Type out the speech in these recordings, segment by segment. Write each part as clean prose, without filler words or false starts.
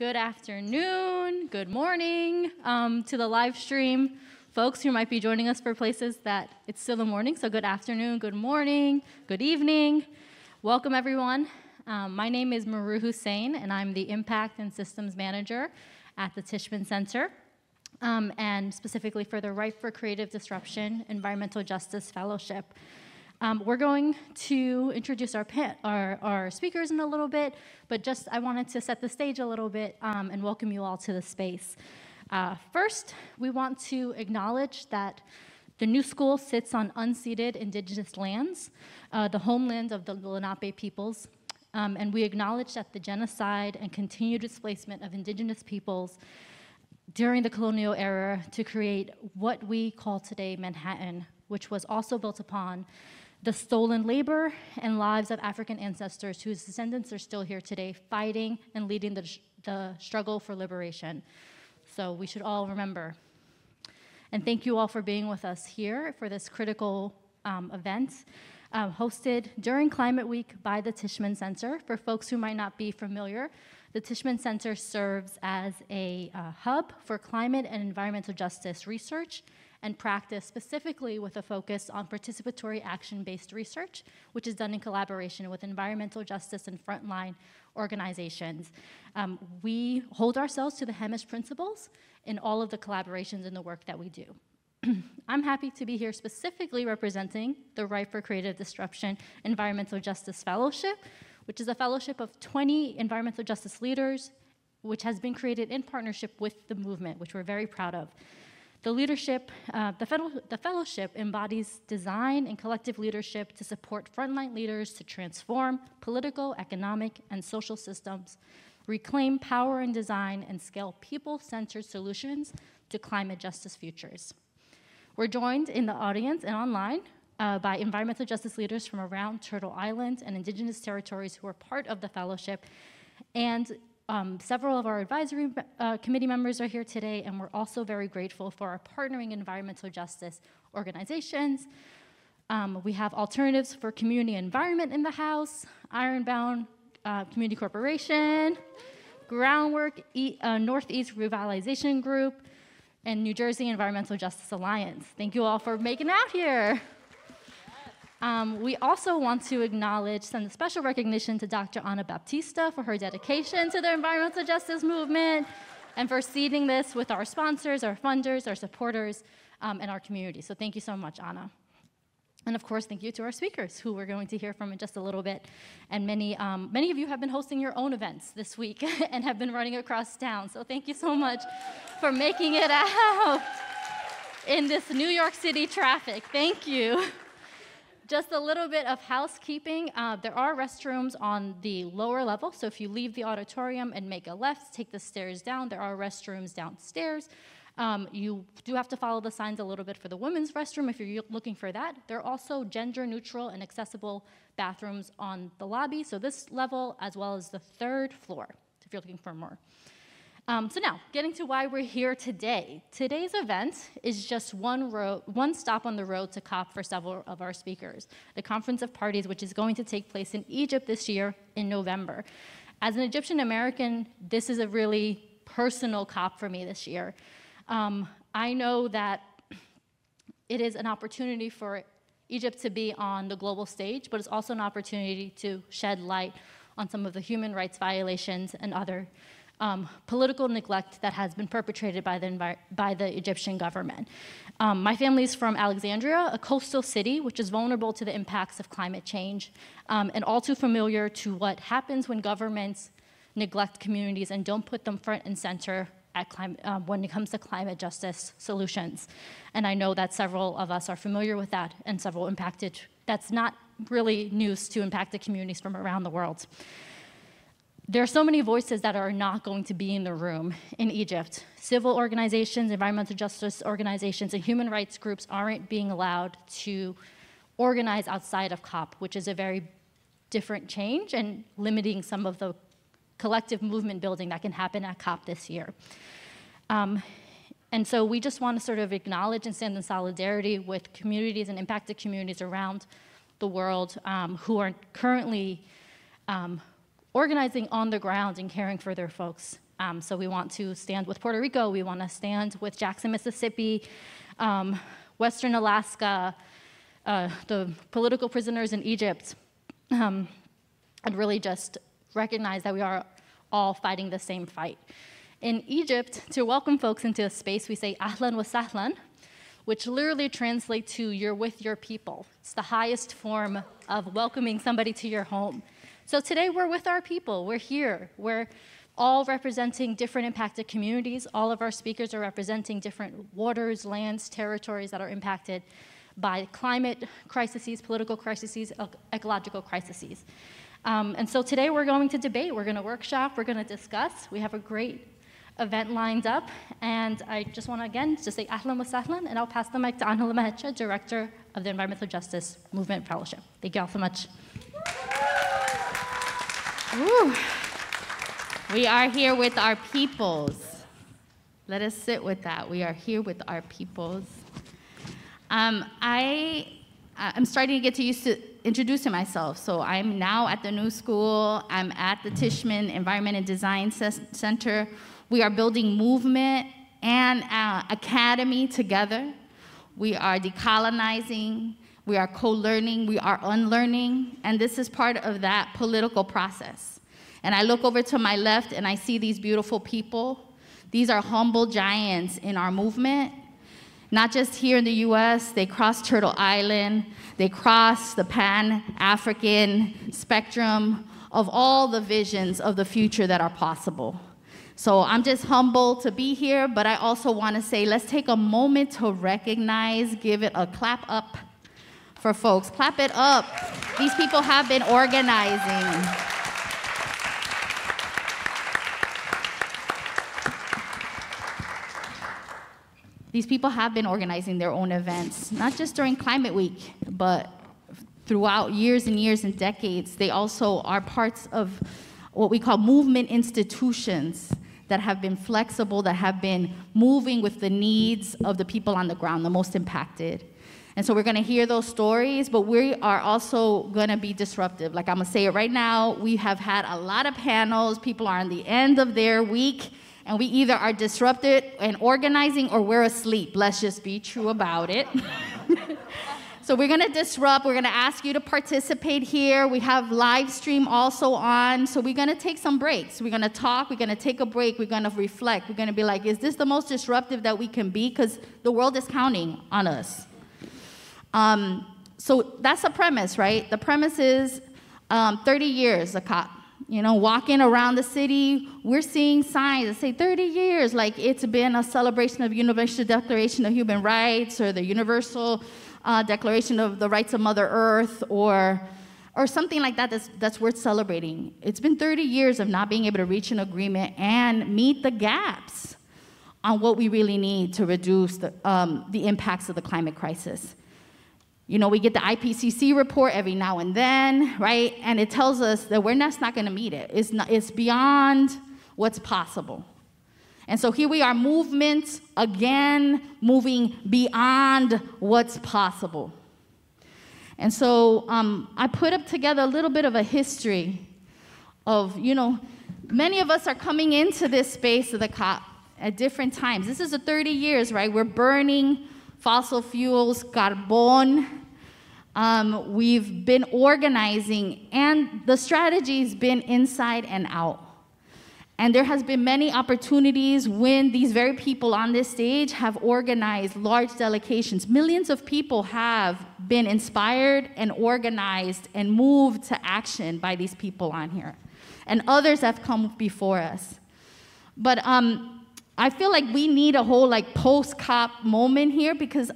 Good afternoon, good morning to the live stream folks who might be joining us for places that it's still the morning. So good afternoon, good morning, good evening. Welcome everyone. My name is Maru Hussein and I'm the Impact and Systems Manager at the Tishman Center. And specifically for the Right for Creative Disruption Environmental Justice Fellowship. We're going to introduce our speakers in a little bit, but just I wanted to set the stage a little bit and welcome you all to the space. First, we want to acknowledge that the new school sits on unceded indigenous lands, the homeland of the Lenape peoples, and we acknowledge that the genocide and continued displacement of indigenous peoples during the colonial era to create what we call today Manhattan, which was also built upon the stolen labor and lives of African ancestors whose descendants are still here today fighting and leading the struggle for liberation. So we should all remember. And thank you all for being with us here for this critical event hosted during Climate Week by the Tishman Center. For folks who might not be familiar, the Tishman Center serves as a hub for climate and environmental justice research and practice, specifically with a focus on participatory action-based research, which is done in collaboration with environmental justice and frontline organizations. We hold ourselves to the HEMIS principles in all of the collaborations and the work that we do. I'm happy to be here specifically representing the Right for Creative Disruption Environmental Justice Fellowship, which is a fellowship of 20 environmental justice leaders, which has been created in partnership with the movement, which we're very proud of. The leadership, the fellowship embodies design and collective leadership to support frontline leaders to transform political, economic, and social systems, reclaim power in design, and scale people-centered solutions to climate justice futures. We're joined in the audience and online by environmental justice leaders from around Turtle Island and indigenous territories who are part of the fellowship. And several of our advisory committee members are here today, and we're also very grateful for our partnering environmental justice organizations. We have Alternatives for Community Environment in the house, Ironbound Community Corporation, Groundwork Northeast Revitalization Group, and New Jersey Environmental Justice Alliance. Thank you all for making it out here. We also want to send a special recognition to Dr. Ana Baptista for her dedication to the environmental justice movement and for seeding this with our sponsors, our funders, our supporters, and our community. So thank you so much, Ana. And of course, thank you to our speakers, who we're going to hear from in just a little bit. And many of you have been hosting your own events this week and have been running across town. So thank you so much for making it out in this New York City traffic. Thank you. Just a little bit of housekeeping. There are restrooms on the lower level, so if you leave the auditorium and make a left, take the stairs down, there are restrooms downstairs. You do have to follow the signs a little bit for the women's restroom if you're looking for that. There are also gender-neutral and accessible bathrooms on the lobby, so this level as well as the third floor, if you're looking for more. So now, getting to why we're here today. Today's event is just one stop on the road to COP for several of our speakers, the Conference of Parties, which is going to take place in Egypt this year in November. As an Egyptian American, this is a really personal COP for me this year. I know that it is an opportunity for Egypt to be on the global stage, but it's also an opportunity to shed light on some of the human rights violations and other political neglect that has been perpetrated by the Egyptian government. My family's from Alexandria, a coastal city which is vulnerable to the impacts of climate change, and all too familiar to what happens when governments neglect communities and don't put them front and center when it comes to climate justice solutions. And I know that several of us are familiar with that, and several impacted. That's not really news to impacted communities from around the world. There are so many voices that are not going to be in the room in Egypt. Civil organizations, environmental justice organizations, and human rights groups aren't being allowed to organize outside of COP, which is a very different change and limiting some of the collective movement building that can happen at COP this year. And so we just want to sort of acknowledge and stand in solidarity with communities and impacted communities around the world who are currently organizing on the ground and caring for their folks So we want to stand with Puerto Rico. We want to stand with Jackson, Mississippi, Western Alaska, the political prisoners in Egypt, and really just recognize that we are all fighting the same fight. In Egypt, to welcome folks into a space, we say ahlan wa sahlan, which literally translates to you're with your people. It's the highest form of welcoming somebody to your home. So today we're with our people. We're here. We're all representing different impacted communities. All of our speakers are representing different waters, lands, territories that are impacted by climate crises, political crises, ecological crises. And so today we're going to debate, we're going to workshop, we're going to discuss. We have a great event lined up, and I just want to again just say ahlan wa sahlan, and I'll pass the mic to Angela Mahecha, Director of the Environmental Justice Movement Fellowship. Thank you all so much. Ooh. We are here with our peoples. Let us sit with that. We are here with our peoples. I'm starting to get used to introducing myself. So I'm now at the New School. I'm at the Tishman Environment and Design Center. We are building movement and academy together. We are decolonizing. We are co-learning. We are unlearning. And this is part of that political process. And I look over to my left and I see these beautiful people. These are humble giants in our movement. Not just here in the US, they cross Turtle Island, they cross the Pan-African spectrum of all the visions of the future that are possible. So I'm just humbled to be here, but I also want to say, let's take a moment to recognize, give it a clap up for folks. Clap it up. These people have been organizing. These people have been organizing their own events, not just during Climate Week, but throughout years and years and decades. They also are parts of what we call movement institutions that have been flexible, that have been moving with the needs of the people on the ground, the most impacted. And so we're gonna hear those stories, but we are also gonna be disruptive. Like I'm gonna say it right now, we have had a lot of panels, people are on the end of their week, and we either are disrupted and organizing or we're asleep. Let's just be true about it. So we're gonna disrupt, we're gonna ask you to participate here. We have live stream also on, so we're gonna take some breaks. We're gonna talk, we're gonna take a break, we're gonna reflect. We're gonna be like, is this the most disruptive that we can be? Because the world is counting on us. So that's the premise, right? The premise is 30 years, the COP. You know, walking around the city, we're seeing signs that say 30 years, like it's been a celebration of Universal Declaration of Human Rights or the Universal Declaration of the Rights of Mother Earth or something like that that's worth celebrating. It's been 30 years of not being able to reach an agreement and meet the gaps on what we really need to reduce the impacts of the climate crisis. You know, we get the IPCC report every now and then, right? And it tells us that we're just not going to meet it. It's beyond what's possible. And so here we are, movement, again, moving beyond what's possible. And so I put up together a little bit of a history of, you know, many of us are coming into this space of the COP at different times. This is the 30 years, right? We're burning fossil fuels, carbon. We've been organizing, and the strategy's been inside and out. And there has been many opportunities when these very people on this stage have organized large delegations. Millions of people have been inspired and organized and moved to action by these people on here. And others have come before us. But I feel like we need a whole like post-COP moment here because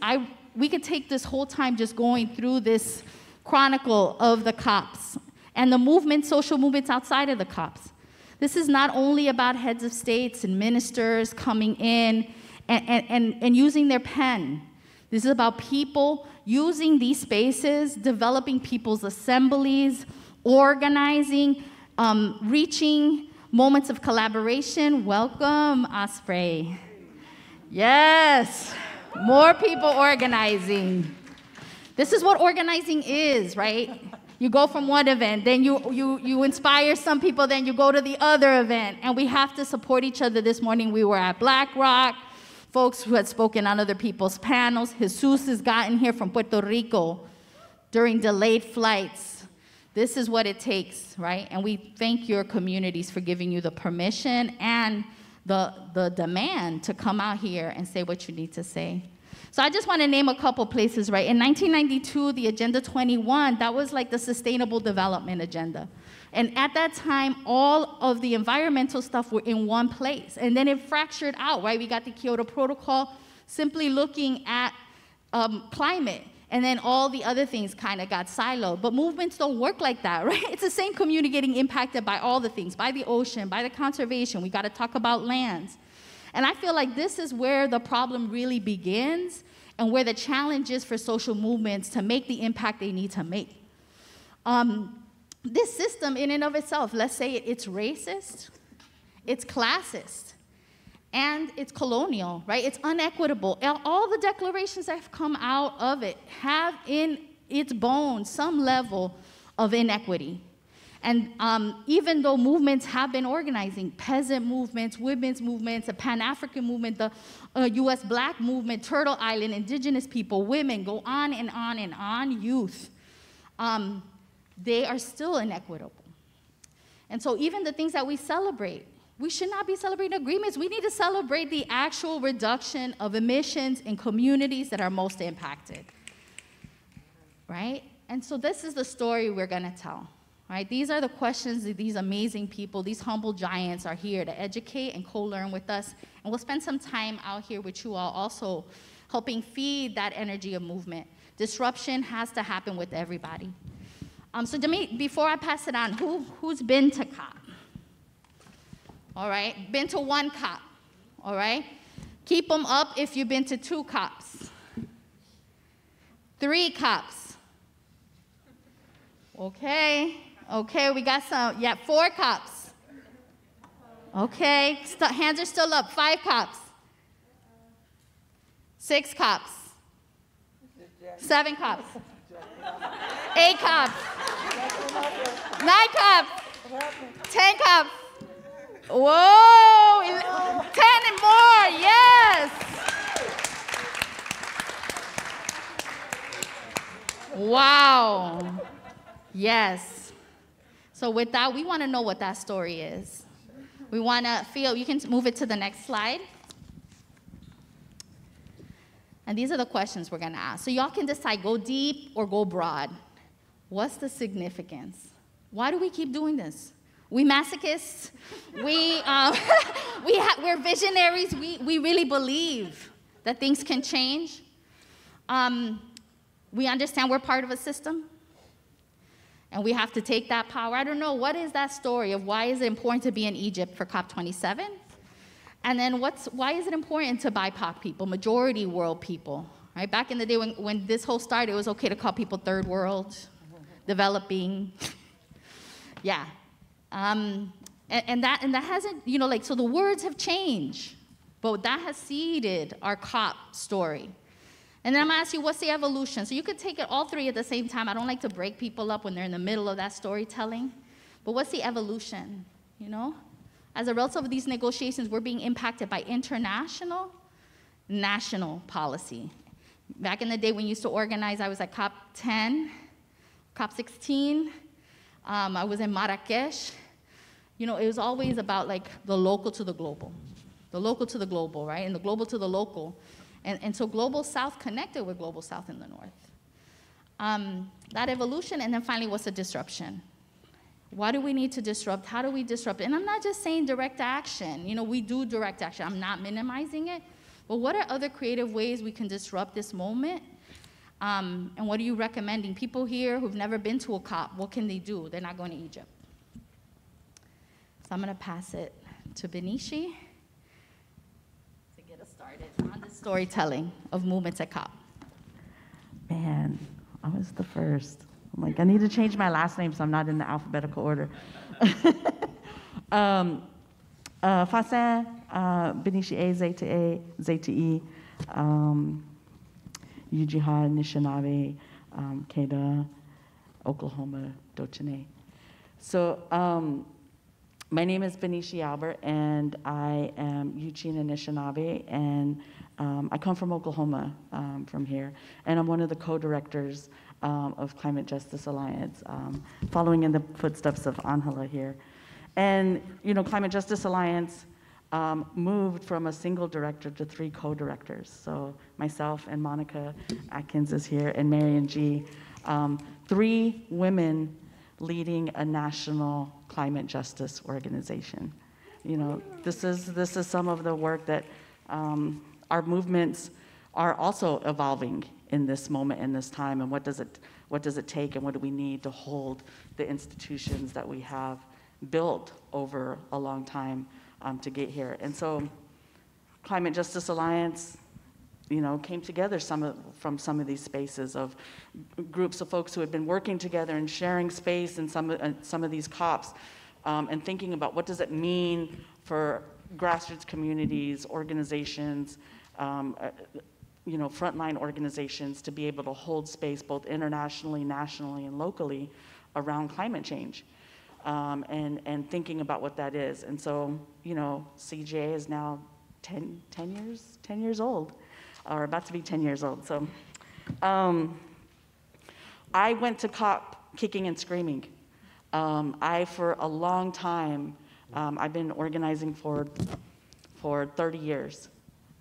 we could take this whole time just going through this chronicle of the COPs and the movements, social movements outside of the COPs. This is not only about heads of states and ministers coming in and using their pen. This is about people using these spaces, developing people's assemblies, organizing, reaching moments of collaboration. Welcome, Osprey. Yes, more people organizing. This is what organizing is, right? You go from one event, then you inspire some people, then you go to the other event. And we have to support each other. This morning we were at BlackRock, folks who had spoken on other people's panels. Jesus has gotten here from Puerto Rico during delayed flights. This is what it takes, right? And we thank your communities for giving you the permission and the demand to come out here and say what you need to say. So I just want to name a couple places, right? In 1992, the Agenda 21, that was like the Sustainable Development Agenda. And at that time, all of the environmental stuff were in one place. And then it fractured out, right? We got the Kyoto Protocol simply looking at climate. And then all the other things kind of got siloed. But movements don't work like that, right? It's the same community getting impacted by all the things, by the ocean, by the conservation. We got to talk about lands. And I feel like this is where the problem really begins and where the challenge is for social movements to make the impact they need to make. This system in and of itself, let's say it's racist, it's classist, and it's colonial, right? It's unequitable. All the declarations that have come out of it have in its bones some level of inequity. And even though movements have been organizing, peasant movements, women's movements, a Pan-African movement, the US Black movement, Turtle Island, indigenous people, women, go on and on and on, youth, they are still inequitable. And so even the things that we celebrate, we should not be celebrating agreements. We need to celebrate the actual reduction of emissions in communities that are most impacted, right? And so this is the story we're gonna tell. Right? These are the questions that these amazing people, these humble giants are here to educate and co-learn with us. And we'll spend some time out here with you all also helping feed that energy of movement. Disruption has to happen with everybody. So before I pass it on, who's been to COP? All right, been to one COP, all right? Keep them up if you've been to 2 COPs. 3 COPs. Okay. Okay, we got some, 4 COPs. Okay, hands are still up, 5 COPs. 6 COPs. 7 COPs. 8 COPs. 9 COPs. 10 COPs. Whoa, 10 and more, yes. Wow, yes. So with that, we want to know what that story is. We want to feel, you can move it to the next slide. And these are the questions we're going to ask. So y'all can decide, go deep or go broad. What's the significance? Why do we keep doing this? We masochists, we're visionaries, we really believe that things can change. We understand we're part of a system. And we have to take that power. I don't know, what is that story of why is it important to be in Egypt for COP27? And then why is it important to BIPOC people, majority world people? Right? Back in the day when this whole started, it was okay to call people third world, developing. Yeah. And that hasn't, so the words have changed, but that has seeded our COP story. And then I'm gonna ask you, what's the evolution? So you could take it all 3 at the same time. I don't like to break people up when they're in the middle of that storytelling. But what's the evolution, As a result of these negotiations, we're being impacted by international, national policy. Back in the day when we used to organize, I was at COP 10, COP 16. I was in Marrakesh. It was always about like the local to the global right? And the global to the local. And so Global South connected with Global South in the North. That evolution, and then finally, what's the disruption? Why do we need to disrupt? How do we disrupt? And I'm not just saying direct action. We do direct action. I'm not minimizing it. But what are other creative ways we can disrupt this moment? And what are you recommending? People here who've never been to a COP, what can they do? They're not going to Egypt. So I'm going to pass it to Benishi to get us started on the storytelling of movements at COP. Man, I was the first. I'm like, I need to change my last name so I'm not in the alphabetical order. Fasen, Benishi A, Zeta A, Zeta E, Ujihad, Anishinaabe, Keda, Oklahoma, Dochene. So my name is Benicia Albert, and I am Uchin Anishinaabe, and I come from Oklahoma, from here, and I'm one of the co-directors of Climate Justice Alliance, following in the footsteps of Angela here. And, you know, Climate Justice Alliance moved from a single director to 3 co-directors. So myself and Monica Atkins is here, and Marion G. 3 women leading a national climate justice organization. You know, this is some of the work that our movements are also evolving in this moment, in this time, and what does it take, and what do we need to hold the institutions that we have built over a long time to get here. And so Climate Justice Alliance, you know, came together from some of these spaces of groups of folks who had been working together and sharing space in some of these COPs, and thinking about what does it mean for grassroots communities, organizations, you know, frontline organizations to be able to hold space both internationally, nationally, and locally around climate change. And thinking about what that is. And so, you know, CJA is now 10 years old, or about to be 10 years old. So I went to COP kicking and screaming. For a long time, I've been organizing for 30 years.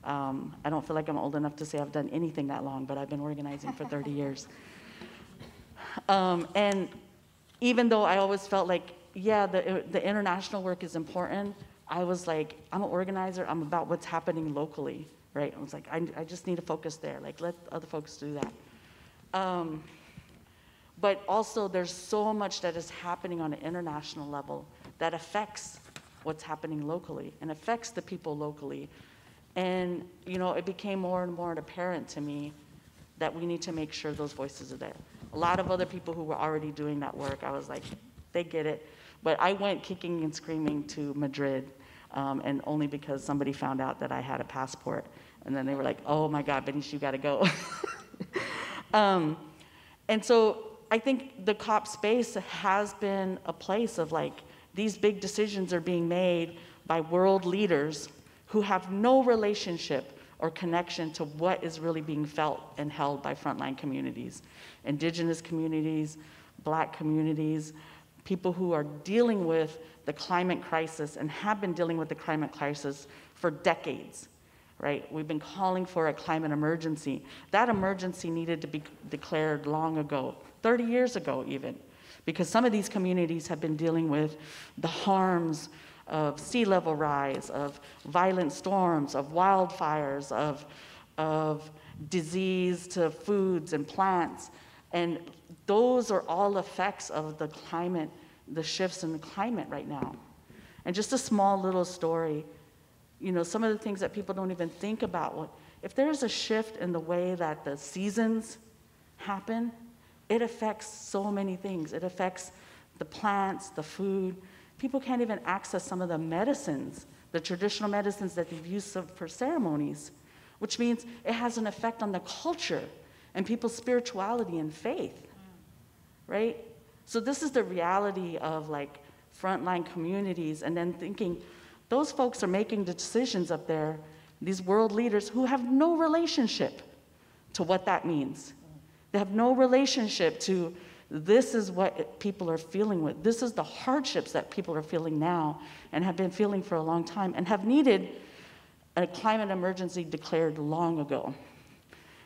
I don't feel like I'm old enough to say I've done anything that long, but I've been organizing for 30 years. And even though I always felt like, yeah, the international work is important, I was like, I'm an organizer, I'm about what's happening locally, right? I was like, I just need to focus there, like let other folks do that. But also there's so much that is happening on an international level that affects what's happening locally and affects the people locally. And you know, it became more and more apparent to me that we need to make sure those voices are there. A lot of other people who were already doing that work, I was like, they get it. But I went kicking and screaming to Madrid, and only because somebody found out that I had a passport. And then they were like, oh my God, Benicia, you gotta go. And so I think the COP space has been a place of like, these big decisions are being made by world leaders who have no relationship or connection to what is really being felt and held by frontline communities, indigenous communities, Black communities, people who are dealing with the climate crisis and have been dealing with the climate crisis for decades, right? We've been calling for a climate emergency. That emergency needed to be declared long ago, 30 years ago even, because some of these communities have been dealing with the harms of sea level rise, of violent storms, of wildfires, of disease to foods and plants. And those are all effects of the climate, the shifts in the climate right now. And just a small little story, you know, some of the things that people don't even think about. If there's a shift in the way that the seasons happen, it affects so many things. It affects the plants, the food. People can't even access some of the medicines, the traditional medicines that they've used for ceremonies, which means it has an effect on the culture and people's spirituality and faith, right? So this is the reality of like frontline communities, and then thinking, those folks are making the decisions up there, these world leaders who have no relationship to what that means. They have no relationship to this is what people are feeling with. This is the hardships that people are feeling now and have been feeling for a long time and have needed a climate emergency declared long ago.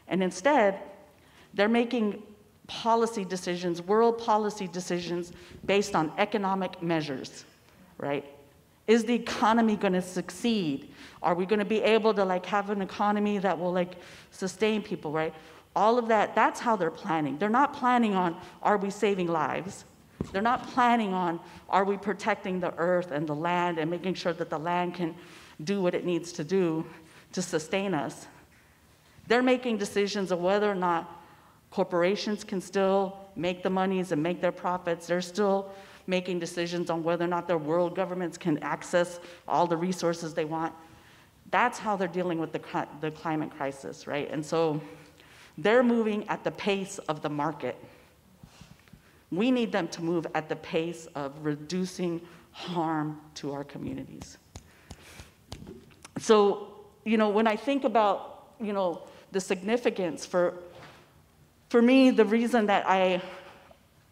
And instead, they're making policy decisions, world policy decisions based on economic measures, right? Is the economy gonna succeed? Are we gonna be able to like have an economy that will like sustain people, right? All of that, that's how they're planning. They're not planning on, are we saving lives? They're not planning on, are we protecting the earth and the land and making sure that the land can do what it needs to do to sustain us. They're making decisions of whether or not corporations can still make the monies and make their profits. They're still making decisions on whether or not their world governments can access all the resources they want. That's how they're dealing with the climate crisis, right? And so they're moving at the pace of the market. We need them to move at the pace of reducing harm to our communities. So, when I think about, the significance for me, the reason that I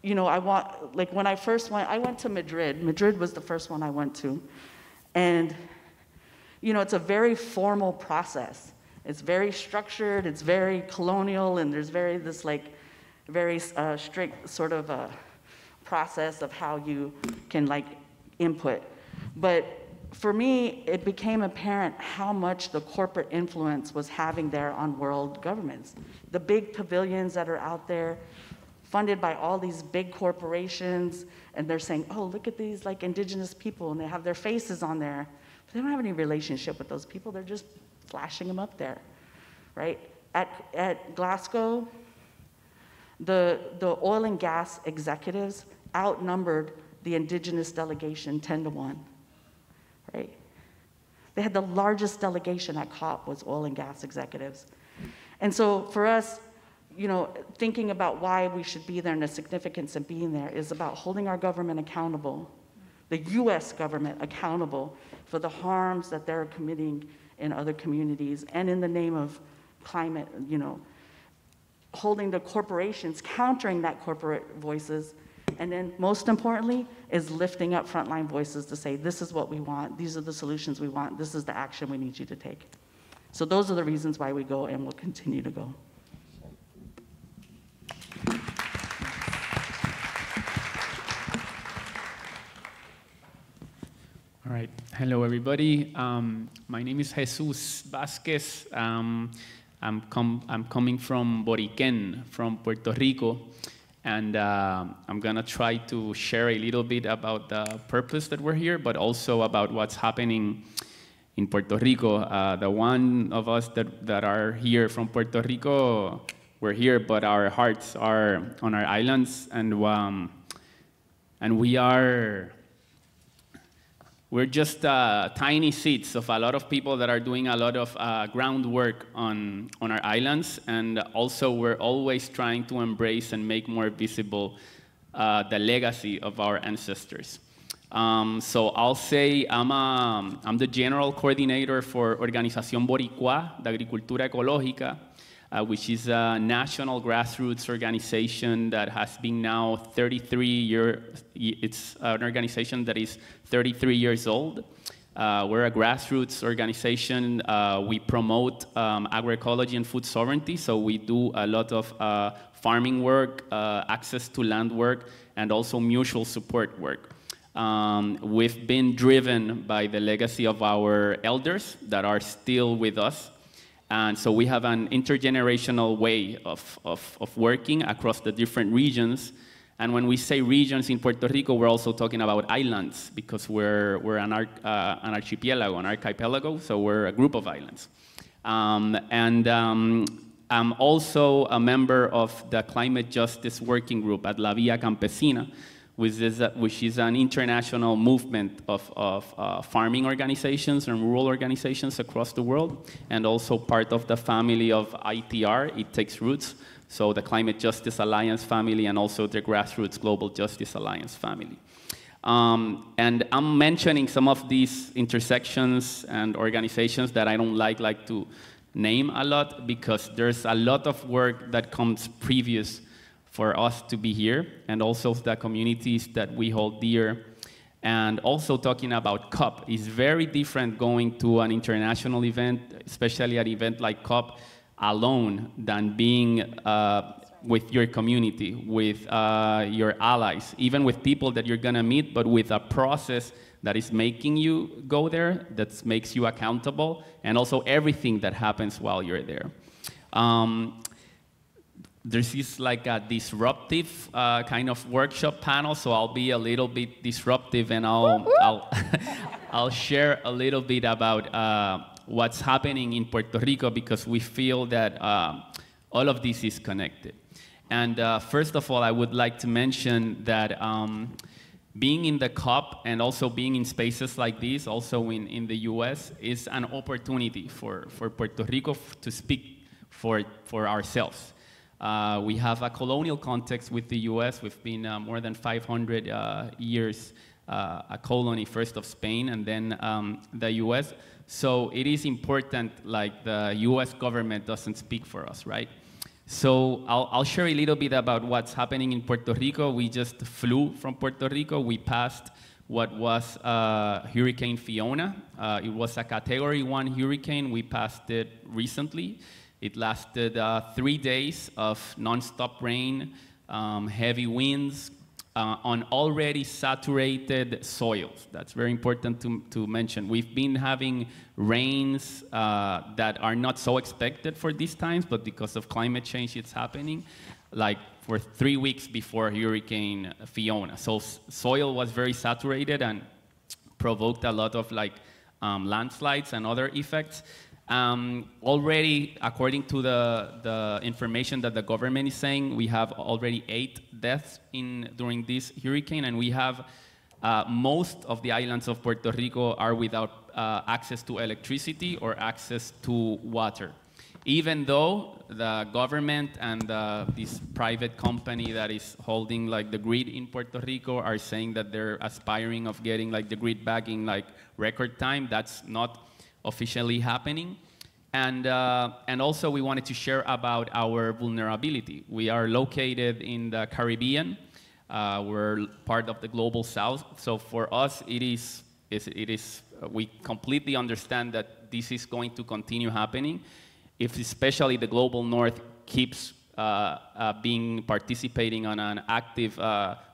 want, like when I first went, I went to Madrid. Madrid was the first one I went to. And, it's a very formal process. It's very structured, it's very colonial, and there's very strict sort of a process of how you can input. But for me, it became apparent how much the corporate influence was having there on world governments. The big pavilions that are out there, funded by all these big corporations, and they're saying, oh, look at these indigenous people, and they have their faces on there. But they don't have any relationship with those people, they're just flashing them up there, right? At Glasgow, the oil and gas executives outnumbered the indigenous delegation 10-1, right? They had the largest delegation at COP was oil and gas executives. And so for us, thinking about why we should be there and the significance of being there is about holding our government accountable, the US government accountable for the harms that they're committing in other communities, and in the name of climate, holding the corporations, countering that corporate voices, and then most importantly is lifting up frontline voices to say, this is what we want, these are the solutions we want, this is the action we need you to take. So those are the reasons why we go and will continue to go. All right, hello everybody. My name is Jesus Vasquez. I'm coming from Boriquén, from Puerto Rico, and I'm gonna try to share a little bit about the purpose that we're here, but also about what's happening in Puerto Rico. The one of us that are here from Puerto Rico, we're here, but our hearts are on our islands, and we're just tiny seeds of a lot of people that are doing a lot of groundwork on our islands, and also we're always trying to embrace and make more visible the legacy of our ancestors. So I'll say I'm the general coordinator for Organización Boricua de Agricultura Ecológica, which is a national grassroots organization that has been now 33 years. It's an organization that is 33 years old. We're a grassroots organization. We promote agroecology and food sovereignty, so we do a lot of farming work, access to land work, and also mutual support work. We've been driven by the legacy of our elders that are still with us. And so we have an intergenerational way of working across the different regions. And when we say regions in Puerto Rico, we're also talking about islands, because we're an archipelago, an archipelago, so we're a group of islands. I'm also a member of the Climate Justice Working Group at La Vía Campesina, which is an international movement of farming organizations and rural organizations across the world, and also part of the family of ITR, It Takes Roots, so the Climate Justice Alliance family, and also the Grassroots Global Justice Alliance family. And I'm mentioning some of these intersections and organizations that I don't like to name a lot, because there's a lot of work that comes previous for us to be here, and also the communities that we hold dear. And also talking about COP is very different going to an international event, especially an event like COP, alone, than being with your community, with your allies, even with people that you're gonna meet, but with a process that is making you go there, that makes you accountable, and also everything that happens while you're there. There's this a disruptive kind of workshop panel, so I'll be a little bit disruptive, and I'll share a little bit about what's happening in Puerto Rico, because we feel that all of this is connected. And first of all, I would like to mention that being in the COP and also being in spaces like this, also in the US, is an opportunity for Puerto Rico to speak for ourselves. We have a colonial context with the US. We've been more than 500 years a colony, first of Spain and then the US. So it is important, like the US government doesn't speak for us, right? So I'll share a little bit about what's happening in Puerto Rico. We just flew from Puerto Rico. We passed what was Hurricane Fiona. It was a Category 1 hurricane. We passed it recently. It lasted 3 days of nonstop rain, heavy winds, on already saturated soils. That's very important to mention. We've been having rains that are not so expected for these times, but because of climate change, it's happening, like for 3 weeks before Hurricane Fiona. So soil was very saturated and provoked a lot of landslides and other effects. Already, according to the information that the government is saying, we have already 8 deaths during this hurricane, and we have most of the islands of Puerto Rico are without access to electricity or access to water. Even though the government and this private company that is holding the grid in Puerto Rico are saying that they're aspiring of getting the grid back in record time, that's not officially happening. And also we wanted to share about our vulnerability. We are located in the Caribbean. We're part of the global south. So for us, we completely understand that this is going to continue happening if especially the global north keeps participating on an active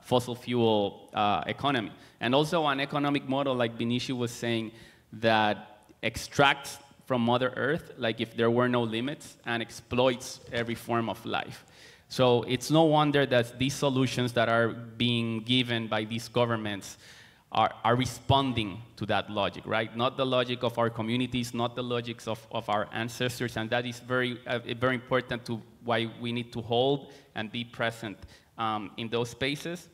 fossil fuel economy. And also an economic model, like Benicio was saying, that extracts from Mother Earth, like if there were no limits, and exploits every form of life. So it's no wonder that these solutions that are being given by these governments are responding to that logic, right? Not the logic of our communities, not the logics of our ancestors, and that is very important to why we need to hold and be present in those spaces.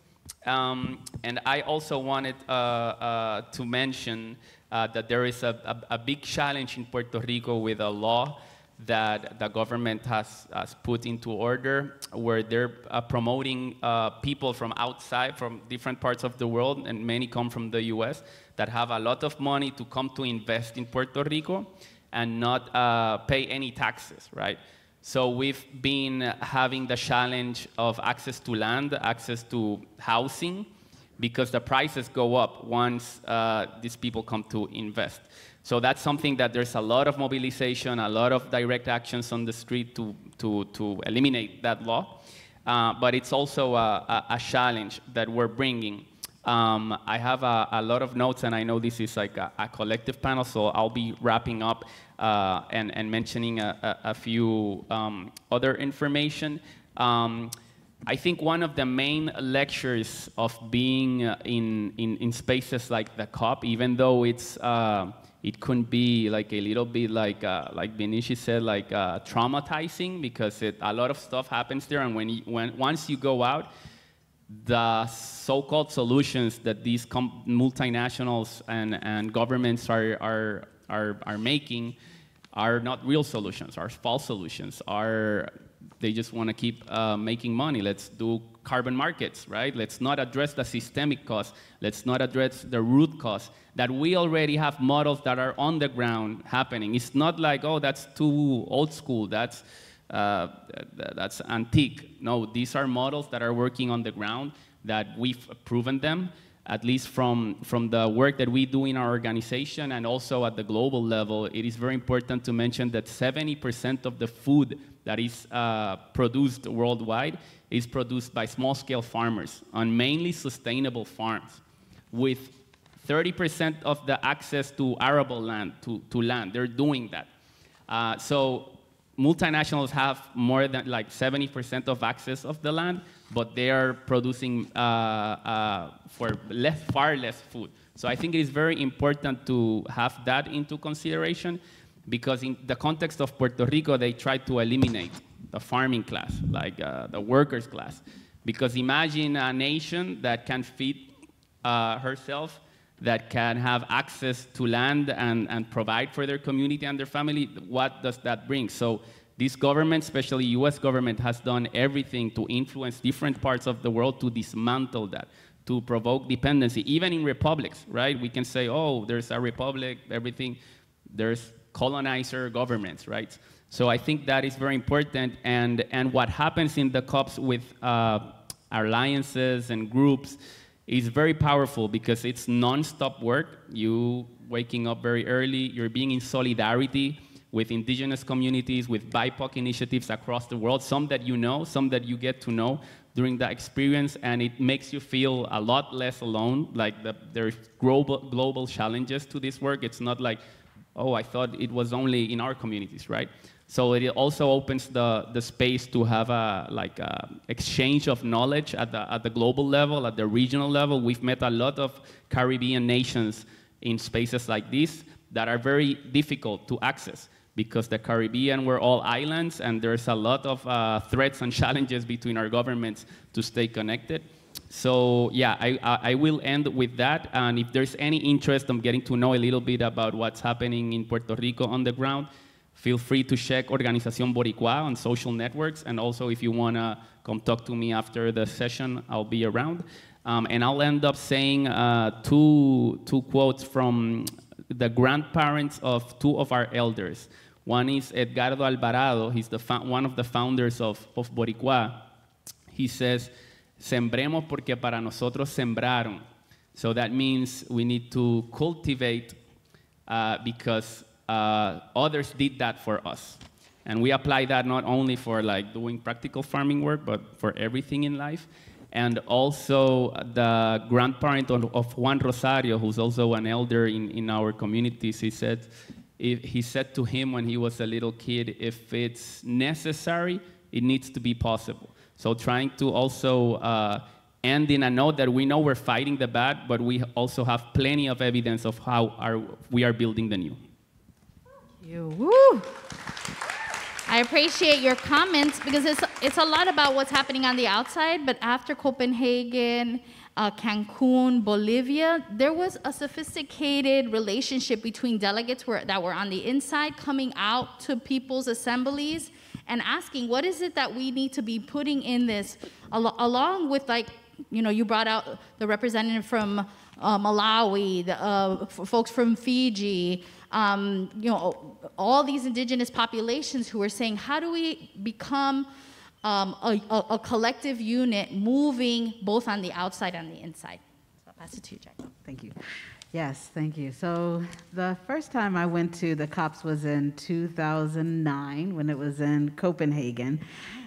And I also wanted to mention that there is a big challenge in Puerto Rico with a law that the government has put into order, where they're promoting people from outside, from different parts of the world, and many come from the US, that have a lot of money to come to invest in Puerto Rico and not pay any taxes, right? So we've been having the challenge of access to land, access to housing, because the prices go up once these people come to invest. So that's something that there's a lot of mobilization, a lot of direct actions on the street to eliminate that law. But it's also a challenge that we're bringing. I have a lot of notes, and I know this is like a collective panel, so I'll be wrapping up and mentioning a few other information. I think one of the main lectures of being in spaces like the COP, even though it could be like a little bit like Benicio said, traumatizing, because a lot of stuff happens there, and once you go out, the so-called solutions that these multinationals and governments are making are not real solutions, are false solutions, they just want to keep making money. Let's do carbon markets, right? Let's not address the systemic cause. Let's not address the root cause, that we already have models that are on the ground happening. It's not like, oh, that's too old school, that's antique. No, these are models that are working on the ground, that we've proven them, at least from the work that we do in our organization, and also at the global level. It is very important to mention that 70% of the food that is produced worldwide is produced by small-scale farmers on mainly sustainable farms, with 30% of the access to arable land, to land. They're doing that. So multinationals have more than 70% of access of the land, but they are producing for far less food. So I think it is very important to have that into consideration, because in the context of Puerto Rico, they try to eliminate the farming class, the workers class. Because imagine a nation that can feed herself, that can have access to land and provide for their community and their family. What does that bring? So this government, especially US government, has done everything to influence different parts of the world to dismantle that, to provoke dependency, even in republics, right? We can say, oh, there's a republic, everything, there's colonizer governments, right? So I think that is very important, and what happens in the COPs with alliances and groups is very powerful because it's non-stop work. You waking up very early, you're being in solidarity with indigenous communities, with BIPOC initiatives across the world, some that you know, some that you get to know during that experience, and it makes you feel a lot less alone, like there's global challenges to this work. It's not like, oh, I thought it was only in our communities, right? So it also opens the space to have a exchange of knowledge at the global level, at the regional level. We've met a lot of Caribbean nations in spaces like this that are very difficult to access because the Caribbean, we're all islands, and there's a lot of threats and challenges between our governments to stay connected. So yeah, I will end with that, and if there's any interest in getting to know a little bit about what's happening in Puerto Rico on the ground, feel free to check Organización Boricua on social networks, and also if you want to come talk to me after the session, I'll be around. And I'll end up saying two quotes from the grandparents of two of our elders. One is Edgardo Alvarado. He's one of the founders of Boricua. He says, sembremos porque para nosotros sembraron. So that means we need to cultivate because others did that for us. And we apply that not only for like doing practical farming work, but for everything in life. And also the grandparent of Juan Rosario, who's also an elder in our communities, he said to him when he was a little kid, if it's necessary, it needs to be possible. So trying to also end in a note that we know we're fighting the bad, but we also have plenty of evidence of how we are building the new. Woo. I appreciate your comments because it's a lot about what's happening on the outside, but after Copenhagen, Cancun, Bolivia, there was a sophisticated relationship between delegates that were on the inside coming out to people's assemblies and asking, what is it that we need to be putting in this, along with, like, you know, you brought out the representative from Malawi, the folks from Fiji, you know, all these indigenous populations who are saying, how do we become a collective unit moving both on the outside and the inside? So I'll pass it to you, Jack. Thank you. Yes, thank you. So the first time I went to the COPs was in 2009 when it was in Copenhagen.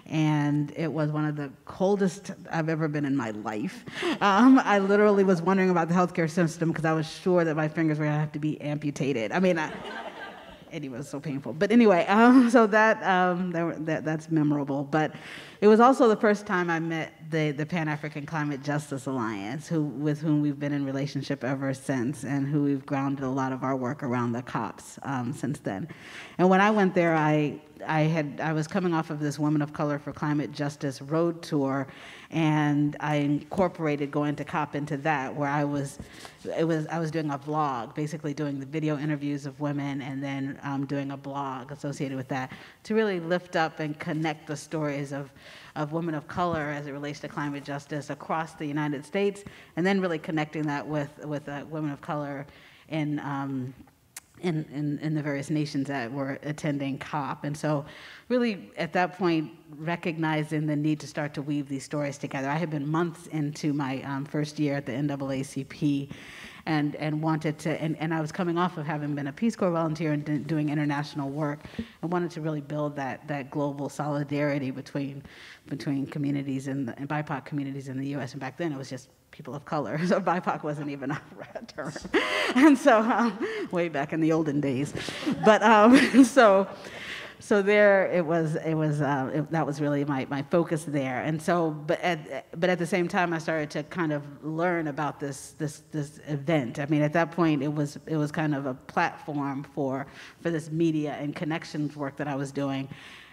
And it was one of the coldest I've ever been in my life. I literally was wondering about the healthcare system because I was sure that my fingers were going to have to be amputated. I mean, it was so painful. But anyway, so that's memorable. But it was also the first time I met the Pan-African Climate Justice Alliance, with whom we've been in relationship ever since, and who we've grounded a lot of our work around the COPs since then. And when I went there, I was coming off of this Women of Color for Climate Justice road tour, and I incorporated going to COP into that, where I was doing a vlog, basically doing the video interviews of women, and then doing a blog associated with that to really lift up and connect the stories of women of color as it relates to climate justice across the United States, and then really connecting that with women of color in the various nations that were attending COP. And so really at that point, recognizing the need to start to weave these stories together. I had been months into my first year at the NAACP and wanted to, and I was coming off of having been a Peace Corps volunteer and doing international work, and wanted to really build that global solidarity between communities and BIPOC communities in the U.S. And back then it was just people of color, so BIPOC wasn't even a term. And so, way back in the olden days. But so there it was. That was really my focus there. And so, but at the same time, I started to kind of learn about this event. I mean, at that point, it was kind of a platform for this media and connections work that I was doing.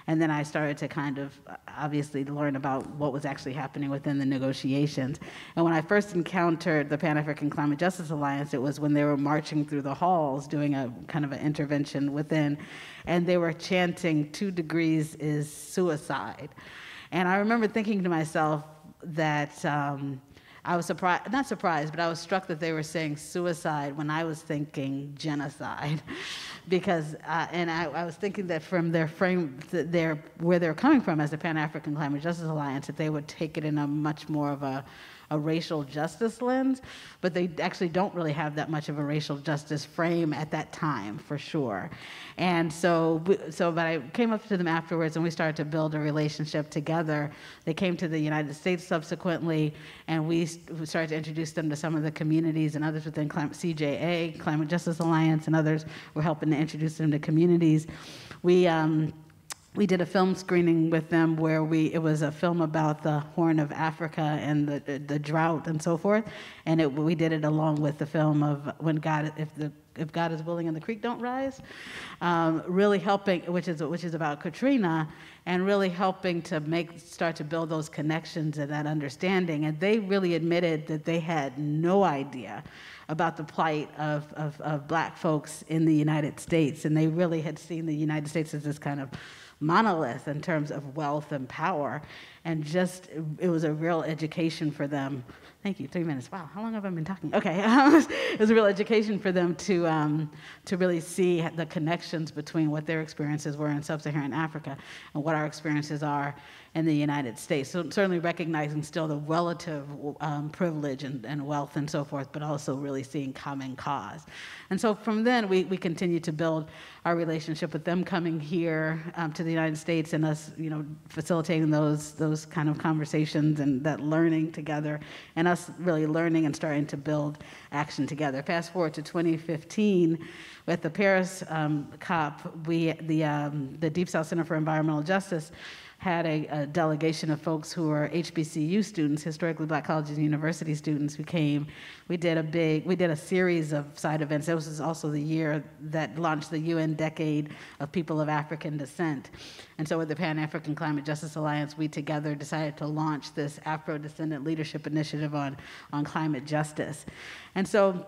And then I started to kind of obviously learn about what was actually happening within the negotiations. And when I first encountered the Pan-African Climate Justice Alliance, it was when they were marching through the halls doing a kind of an intervention within, and they were chanting 2 degrees is suicide. And I remember thinking to myself that I was surprised, not surprised, but I was struck that they were saying suicide when I was thinking genocide. Because, and I was thinking that from their frame, where they're coming from as the Pan-African Climate Justice Alliance, that they would take it in a much more of a racial justice lens, but they actually don't really have that much of a racial justice frame at that time, for sure. And but I came up to them afterwards and we started to build a relationship together. They came to the United States subsequently, and we started to introduce them to some of the communities and others within CJA, Climate Justice Alliance, and others were helping to introduce them to communities. We did a film screening with them where it was a film about the Horn of Africa and the drought and so forth, and we did it along with the film of when God, if God is willing and the creek don't rise, really helping, which is about Katrina, and really helping to start to build those connections and that understanding. And they really admitted that they had no idea about the plight of Black folks in the United States, and they really had seen the United States as this kind of monolith in terms of wealth and power, and it was a real education for them. Thank you, 3 minutes. Wow, how long have I been talking? Okay, it was a real education for them to really see the connections between what their experiences were in sub-Saharan Africa and what our experiences are in the United States. So certainly recognizing still the relative privilege and wealth and so forth, but also really seeing common cause. And so from then, we continued to build our relationship with them coming here to the United States and us, facilitating those kind of conversations and that learning together, and us really learning and starting to build action together. Fast forward to 2015, with the Paris COP, the Deep South Center for Environmental Justice had a delegation of folks who were HBCU students, historically Black colleges and university students, who came. We did a series of side events. This was also the year that launched the UN Decade of People of African Descent. And so with the Pan-African Climate Justice Alliance, we together decided to launch this Afro-Descendant Leadership Initiative on climate justice. And so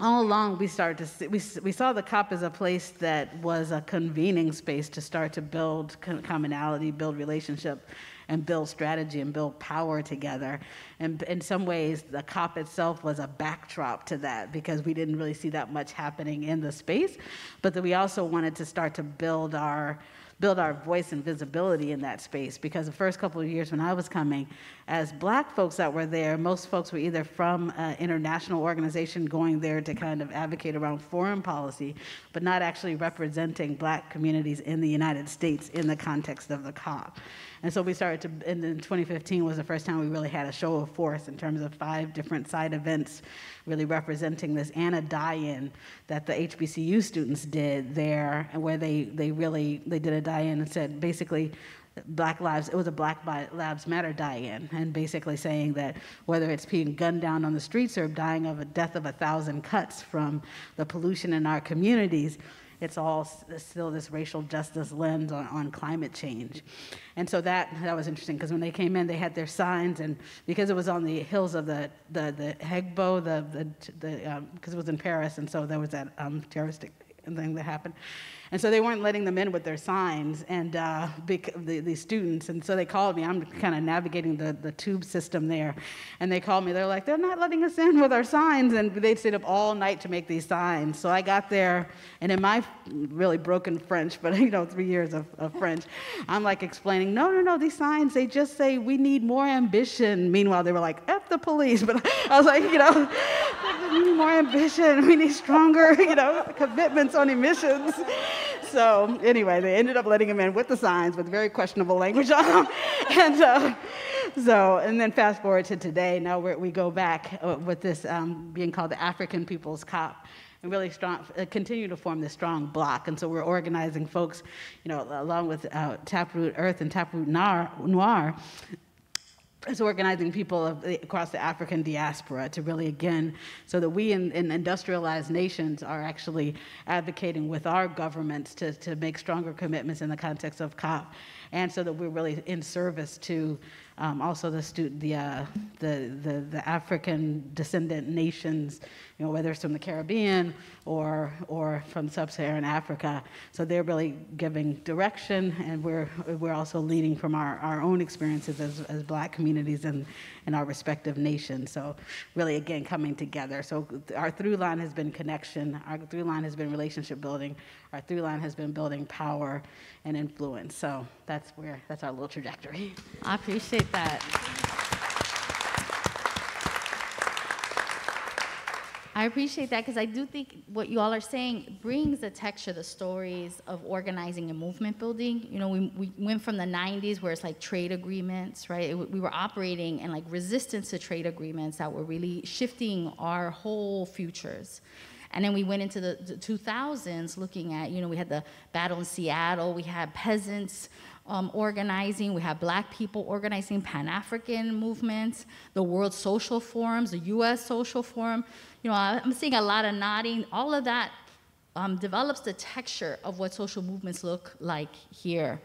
all along, we saw the COP as a place that was a convening space to start to build commonality, build relationship, and build strategy and build power together. And in some ways, the COP itself was a backdrop to that, because we didn't really see that much happening in the space, but that we also wanted to start to build our voice and visibility in that space, because the first couple of years when I was coming, as Black folks that were there, most folks were either from an international organization going there to kind of advocate around foreign policy, but not actually representing Black communities in the United States in the context of the COP. And so we started to, and then 2015 was the first time we really had a show of force in terms of 5 different side events really representing this, and a die-in that the HBCU students did there, and where they did a die-in and said basically Black Lives, it was a Black Lives Matter die-in, and basically saying that whether it's being gunned down on the streets or dying of a death of 1,000 cuts from the pollution in our communities, it's all still this racial justice lens on climate change. And so that was interesting, because when they came in, they had their signs, and because it was on the hills of the Hegbo, because it was in Paris, and so there was that terroristic thing that happened. And so they weren't letting them in with their signs, and the students, and so they called me. I'm kind of navigating the tube system there, and they called me. They're like, they're not letting us in with our signs, and they'd stayed up all night to make these signs. So I got there, and in my really broken French, but 3 years of French, I'm like explaining, no, these signs, they just say we need more ambition. Meanwhile, they were like, F the police, but I was like, we need more ambition, we need stronger, commitments on emissions. So anyway, they ended up letting him in with the signs with very questionable language on them. And then fast forward to today, now we go back with this being called the African People's COP, and really continue to form this strong block. And so we're organizing folks, along with Taproot Earth and Taproot Noir, is organizing people across the African diaspora to really, again, so that we in industrialized nations are actually advocating with our governments to make stronger commitments in the context of COP, and so that we're really in service to also the African descendant nations, whether it's from the Caribbean or from sub-Saharan Africa. So they're really giving direction, and we're also leading from our own experiences as Black communities in our respective nations. So really, again, coming together. So our through line has been connection. Our through line has been relationship building. Our through line has been building power and influence. So that's our little trajectory. I appreciate that. I appreciate that, because I do think what you all are saying brings the texture, the stories of organizing and movement building. We went from the 90s where it's like trade agreements, right? We were operating in like resistance to trade agreements that were really shifting our whole futures. And then we went into the 2000s looking at, we had the battle in Seattle, we had peasants organizing, we had Black people organizing Pan-African movements, the World Social Forums, the US Social Forum. I'm seeing a lot of nodding. All of that develops the texture of what social movements look like here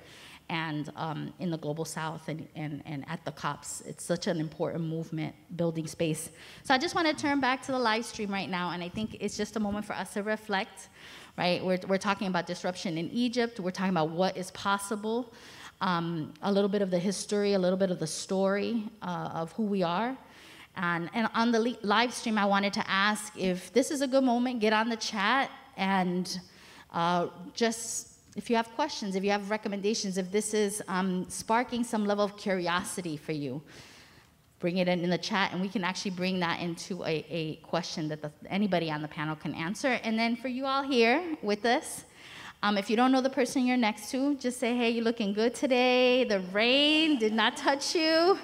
and in the Global South and at the COPs. It's such an important movement building space. So I just want to turn back to the live stream right now, and I think it's just a moment for us to reflect, right? We're talking about disruption in Egypt. We're talking about what is possible, a little bit of the history, a little bit of the story of who we are. And on the live stream, I wanted to ask if this is a good moment, get on the chat, and just if you have questions, if you have recommendations, if this is sparking some level of curiosity for you, bring it in the chat, and we can actually bring that into a question that anybody on the panel can answer. And then for you all here with us, if you don't know the person you're next to, just say, hey, you're looking good today. The rain did not touch you.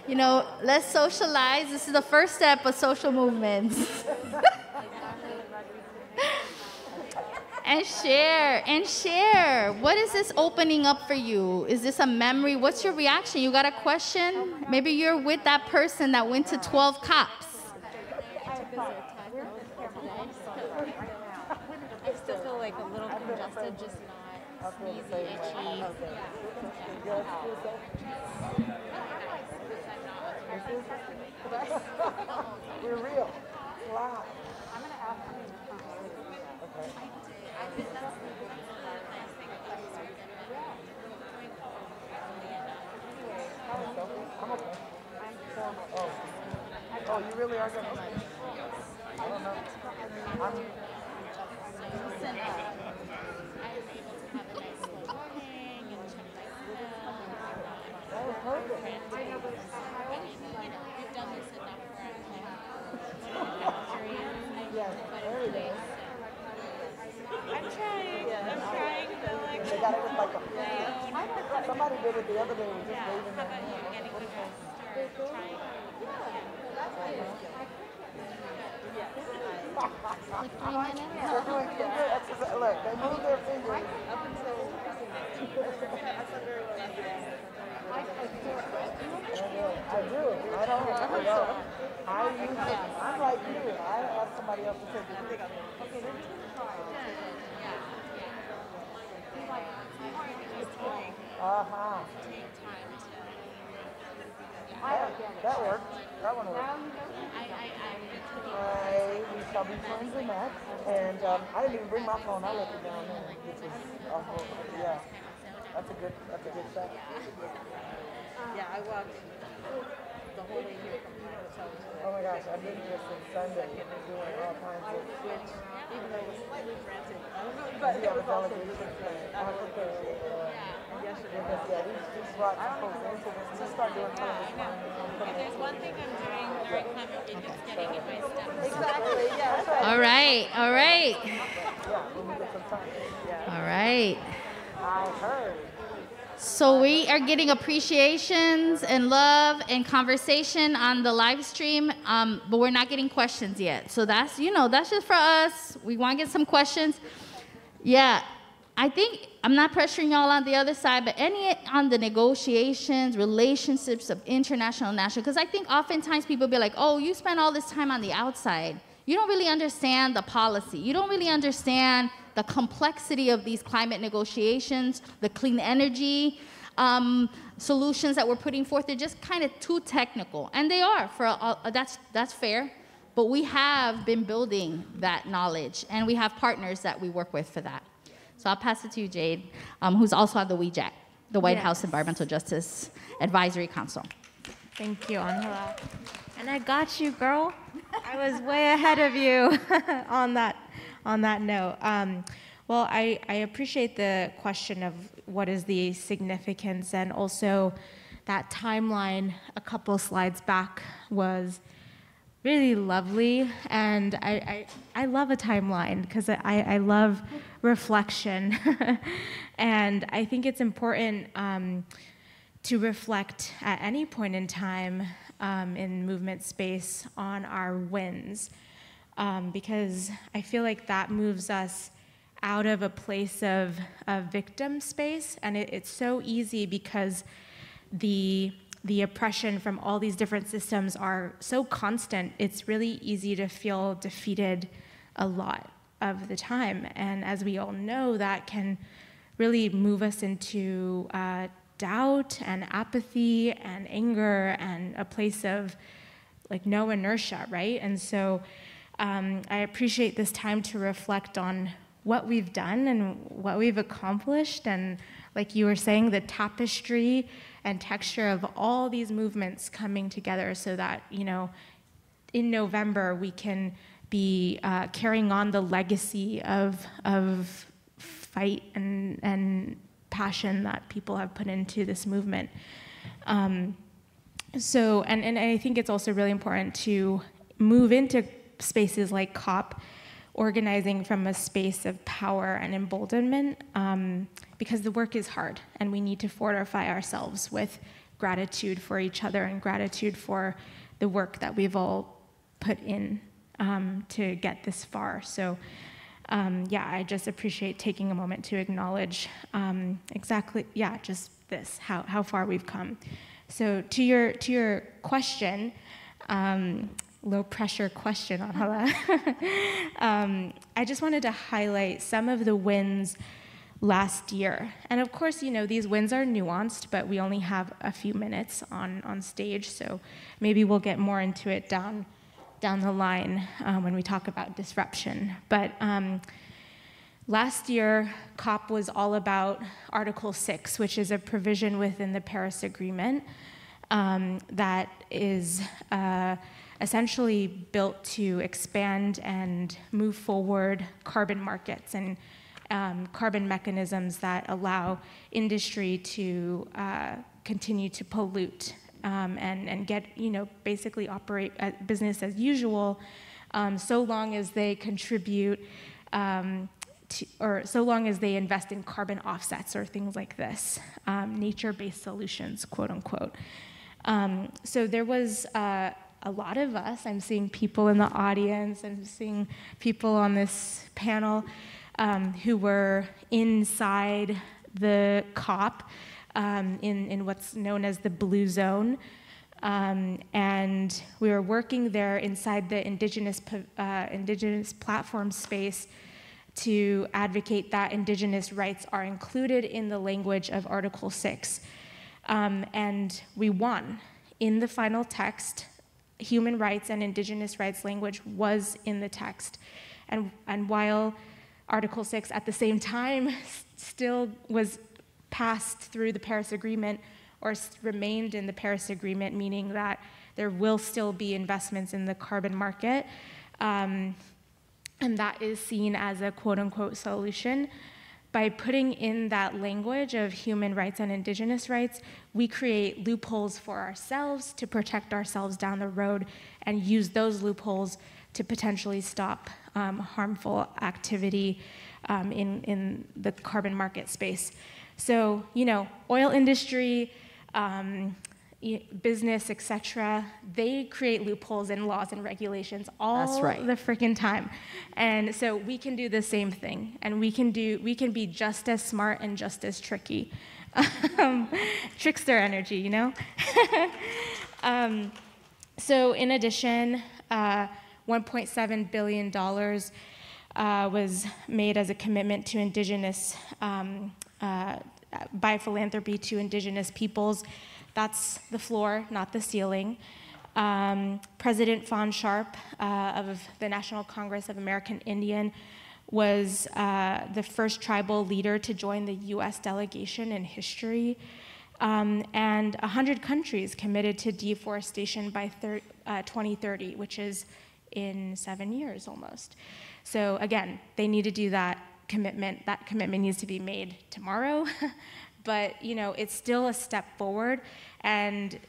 Let's socialize. This is the first step of social movements. And share. What is this opening up for you? Is this a memory? What's your reaction? You got a question? Maybe you're with that person that went to 12 COPs. I still feel like a little congested, just not sneezy, itchy. We're real. Wow. I'm going to ask you. Okay. I'm okay. Oh, you really are going to? I don't know. I'm trying to like. They got it with like a. Somebody did it the other day. Was just waving How about you? Getting the start trying. Like 3 minutes? They're doing good exercise. Look, they move their fingers. Up until. I do. I don't know. I use it. I'm like you. I ask somebody else to take it. Okay, they're just trying. Uh-huh. That worked. That one worked. We shall be friends in that. And I didn't even bring my phone. I left it down there, which is yeah. That's a good shot. Yeah, I walked the whole way here from the hotel to. Oh my gosh, I've been here since Sunday. Doing all kinds of. Which, even though it was slightly frantic, but it was also Africa. Yesterday. Yeah, these rocks are supposed to just start doing If there's one thing I'm doing during climate week, it's getting in my steps. Exactly, yeah, that's right. All right. Yeah, when we get some time. Yeah. All right. I heard. So we are getting appreciations and love and conversation on the live stream, but we're not getting questions yet. So that's just for us. We want to get some questions. Yeah. I think I'm not pressuring y'all on the other side, but any on the negotiations, relationships of international and national, because I think oftentimes people be like, oh, you spend all this time on the outside. You don't really understand the policy. You don't really understand the complexity of these climate negotiations, the clean energy solutions that we're putting forth. They're just kind of too technical, and they are. That's fair, but we have been building that knowledge, and we have partners that we work with for that. So I'll pass it to you, Jade, who's also on the WEJAC, the White House Environmental Justice Advisory Council. Thank you, Angela. And I got you, girl. I was way ahead of you on that note. Well, I appreciate the question of what is the significance, and also that timeline a couple slides back was really lovely, and I love a timeline because I love reflection. And I think it's important to reflect at any point in time in movement space on our wins, because I feel like that moves us out of a place of victim space, and it's so easy because the oppression from all these different systems are so constant. It's really easy to feel defeated a lot of the time. And as we all know, that can really move us into doubt and apathy and anger and a place of like no inertia, right? And so I appreciate this time to reflect on what we've done and what we've accomplished, and like you were saying, the tapestry and texture of all these movements coming together so that, you know, in November we can be carrying on the legacy of fight and passion that people have put into this movement. So, and I think it's also really important to move into spaces like COP, organizing from a space of power and emboldenment, because the work is hard and we need to fortify ourselves with gratitude for each other and gratitude for the work that we've all put in to get this far. So yeah, I just appreciate taking a moment to acknowledge exactly, just this, how far we've come. So to your question, low pressure question, Angela. I just wanted to highlight some of the wins last year. And of course, you know, these wins are nuanced, but we only have a few minutes on stage, so maybe we'll get more into it down the line when we talk about disruption. But last year, COP was all about Article 6, which is a provision within the Paris Agreement that is essentially built to expand and move forward carbon markets and carbon mechanisms that allow industry to continue to pollute and get, you know, basically operate business as usual, so long as they contribute or so long as they invest in carbon offsets or things like this, nature-based solutions, quote unquote. So there was a lot of us, I'm seeing people in the audience, I'm seeing people on this panel who were inside the COP in what's known as the Blue Zone. And we were working there inside the indigenous platform space to advocate that indigenous rights are included in the language of Article 6. And we won. In the final text, human rights and indigenous rights language was in the text. And while Article 6 at the same time still was passed through the Paris Agreement or remained in the Paris Agreement, meaning that there will still be investments in the carbon market, and that is seen as a quote-unquote solution. By putting in that language of human rights and indigenous rights, we create loopholes for ourselves to protect ourselves down the road and use those loopholes to potentially stop harmful activity in the carbon market space. So, you know, oil industry business, etc., they create loopholes in laws and regulations all the freaking time. And so we can do the same thing, and we can be just as smart and just as tricky. Trickster energy, you know? So in addition, $1.7 billion was made as a commitment to indigenous, by philanthropy to indigenous peoples. That's the floor, not the ceiling. President Fawn Sharp of the National Congress of American Indian was the first tribal leader to join the US delegation in history. And 100 countries committed to deforestation by 2030, which is in 7 years almost. So again, they need to do that commitment. That commitment needs to be made tomorrow. But you know, it's still a step forward, and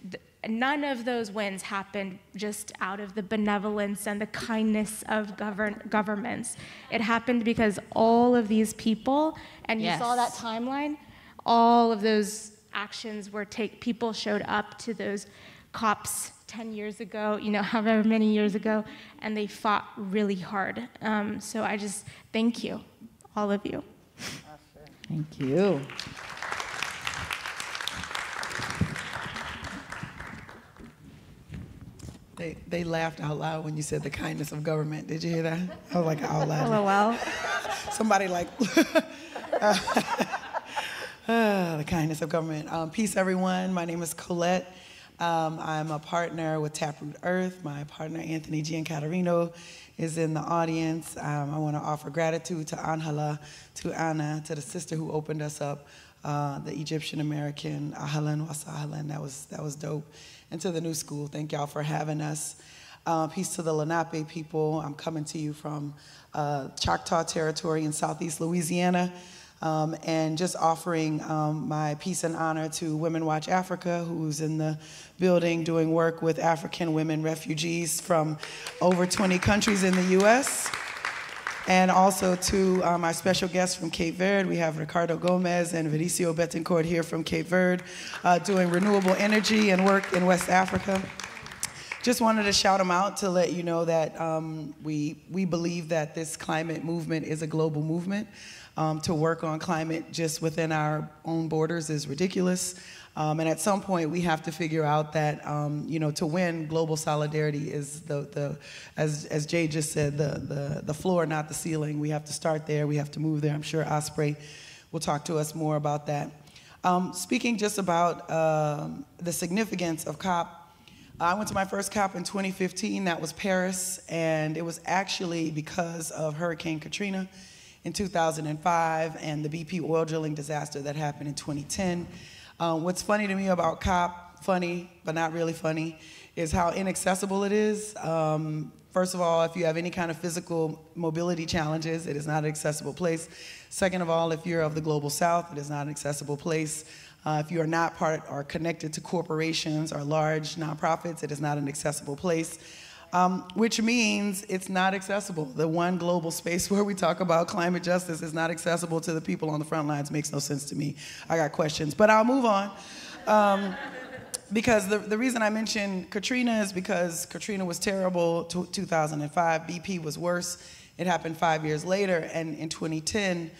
none of those wins happened just out of the benevolence and the kindness of governments. It happened because all of these people, and you saw that timeline, all of those actions were people showed up to those COPs 10 years ago, you know, however many years ago, and they fought really hard. So I just thank you, all of you. Thank you. They laughed out loud when you said the kindness of government. Did you hear that? I was like, out loud. LOL. Somebody like, the kindness of government. Peace, everyone. My name is Colette. I'm a partner with Taproot Earth. My partner, Anthony Giancaterino, is in the audience. I want to offer gratitude to Anhala, to Anna, to the sister who opened us up, the Egyptian-American Ahlan wa Sahlan. That was dope. And to the New School, thank y'all for having us. Peace to the Lenape people. I'm coming to you from Choctaw Territory in southeast Louisiana. And just offering my peace and honor to Women Watch Africa, who's in the building doing work with African women refugees from over 20 countries in the US. And also to my special guests from Cape Verde. We have Ricardo Gomez and Vinicio Betancourt here from Cape Verde, doing renewable energy and work in West Africa. Just wanted to shout them out to let you know that we believe that this climate movement is a global movement. To work on climate just within our own borders is ridiculous. And at some point, we have to figure out that, you know, to win, global solidarity is as Jay just said, the floor, not the ceiling. We have to start there. We have to move there. I'm sure Osprey will talk to us more about that. Speaking just about the significance of COP, I went to my first COP in 2015. That was Paris, and it was actually because of Hurricane Katrina in 2005 and the BP oil drilling disaster that happened in 2010. What's funny to me about COP, funny but not really funny, is how inaccessible it is. First of all, if you have any kind of physical mobility challenges, it is not an accessible place. Second of all, if you're of the global south, it is not an accessible place. If you are not part or connected to corporations or large nonprofits, it is not an accessible place. Which means it's not accessible. The one global space where we talk about climate justice is not accessible to the people on the front lines. Makes no sense to me. I got questions, but I'll move on. Because the reason I mentioned Katrina is because Katrina was terrible. 2005, BP was worse. It happened 5 years later, and in 2010,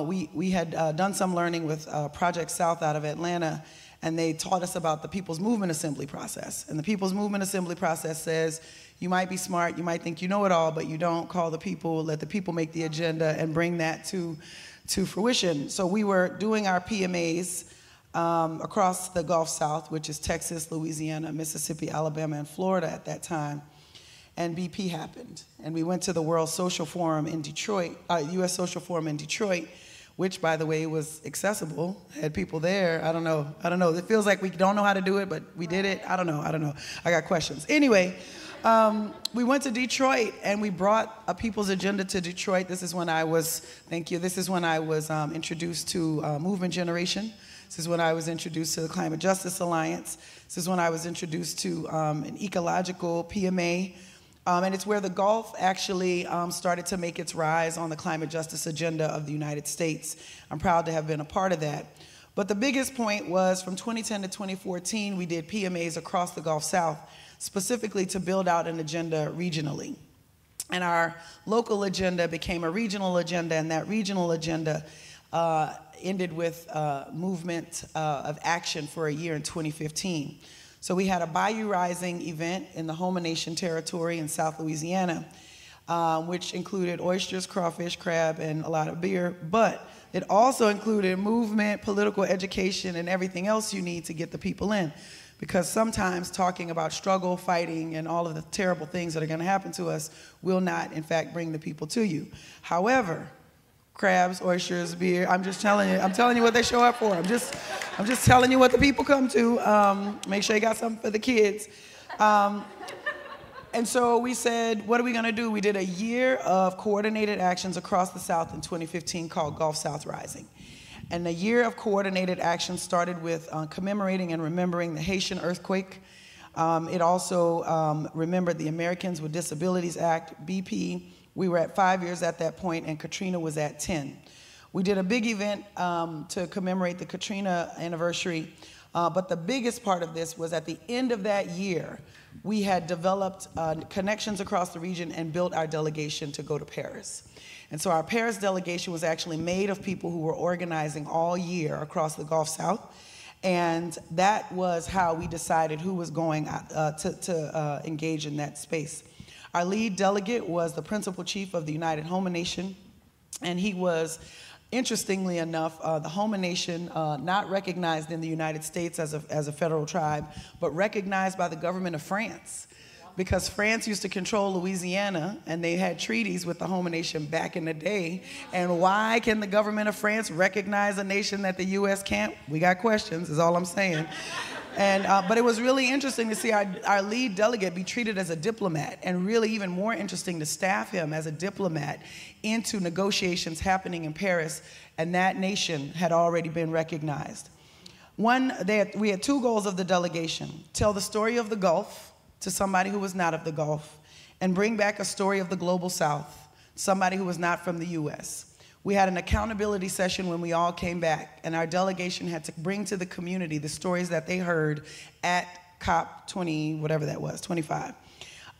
we had done some learning with Project South out of Atlanta, and they taught us about the People's Movement Assembly process. And the People's Movement Assembly process says, you might be smart, you might think you know it all, but you don't. Call the people, let the people make the agenda, and bring that to fruition. So we were doing our PMAs across the Gulf South, which is Texas, Louisiana, Mississippi, Alabama, and Florida at that time. And BP happened. And we went to the World Social Forum in Detroit, US Social Forum in Detroit, which, by the way, was accessible, had people there. I don't know. It feels like we don't know how to do it, but we did it. I don't know. I got questions. Anyway, we went to Detroit, and we brought a people's agenda to Detroit. This is when I was, thank you, this is when I was introduced to Movement Generation. This is when I was introduced to the Climate Justice Alliance. This is when I was introduced to an ecological PMA. And it's where the Gulf actually started to make its rise on the climate justice agenda of the United States. I'm proud to have been a part of that. But the biggest point was from 2010 to 2014, we did PMAs across the Gulf South, specifically to build out an agenda regionally. And our local agenda became a regional agenda, and that regional agenda ended with movement of action for a year in 2015. So we had a Bayou Rising event in the Houma Nation territory in South Louisiana, which included oysters, crawfish, crab, and a lot of beer, but it also included movement, political education, and everything else you need to get the people in. Because sometimes talking about struggle, fighting, and all of the terrible things that are going to happen to us will not, in fact, bring the people to you. However, crabs, oysters, beer, I'm telling you what they show up for. I'm just telling you what the people come to. Make sure you got something for the kids. And so we said, what are we going to do? We did a year of coordinated actions across the South in 2015 called Gulf South Rising. And the year of coordinated action started with commemorating and remembering the Haitian earthquake. It also remembered the Americans with Disabilities Act, BP. We were at 5 years at that point, and Katrina was at 10. We did a big event to commemorate the Katrina anniversary, but the biggest part of this was at the end of that year, we had developed connections across the region and built our delegation to go to Paris. And so our Paris delegation was actually made of people who were organizing all year across the Gulf South. And that was how we decided who was going to engage in that space. Our lead delegate was the principal chief of the United Houma Nation. And he was, interestingly enough, the Houma Nation, not recognized in the United States as a federal tribe, but recognized by the government of France. Because France used to control Louisiana, and they had treaties with the Houma Nation back in the day. And why can the government of France recognize a nation that the U.S. can't? We got questions, is all I'm saying. And, but it was really interesting to see our lead delegate be treated as a diplomat, and really even more interesting to staff him as a diplomat into negotiations happening in Paris, and that nation had already been recognized. We had two goals of the delegation: tell the story of the Gulf to somebody who was not of the Gulf, and bring back a story of the Global South, somebody who was not from the U.S. We had an accountability session when we all came back, and our delegation had to bring to the community the stories that they heard at COP20, whatever that was, 25.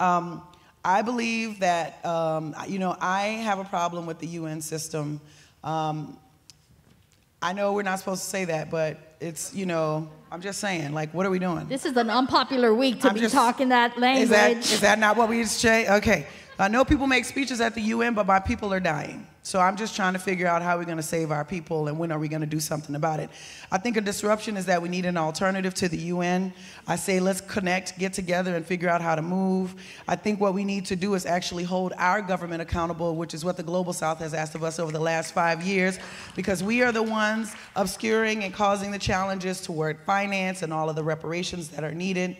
I believe that, I have a problem with the UN system. I know we're not supposed to say that, but it's, I'm just saying, like, what are we doing? This is an unpopular week to be talking that language. Is that not what we say? Okay. I know people make speeches at the UN, but my people are dying. So I'm just trying to figure out how we're going to save our people, and when are we going to do something about it. I think a disruption is that we need an alternative to the UN. I say let's connect, get together, and figure out how to move. I think what we need to do is actually hold our government accountable, which is what the Global South has asked of us over the last 5 years, because we are the ones obscuring and causing the challenges toward finance and all of the reparations that are needed.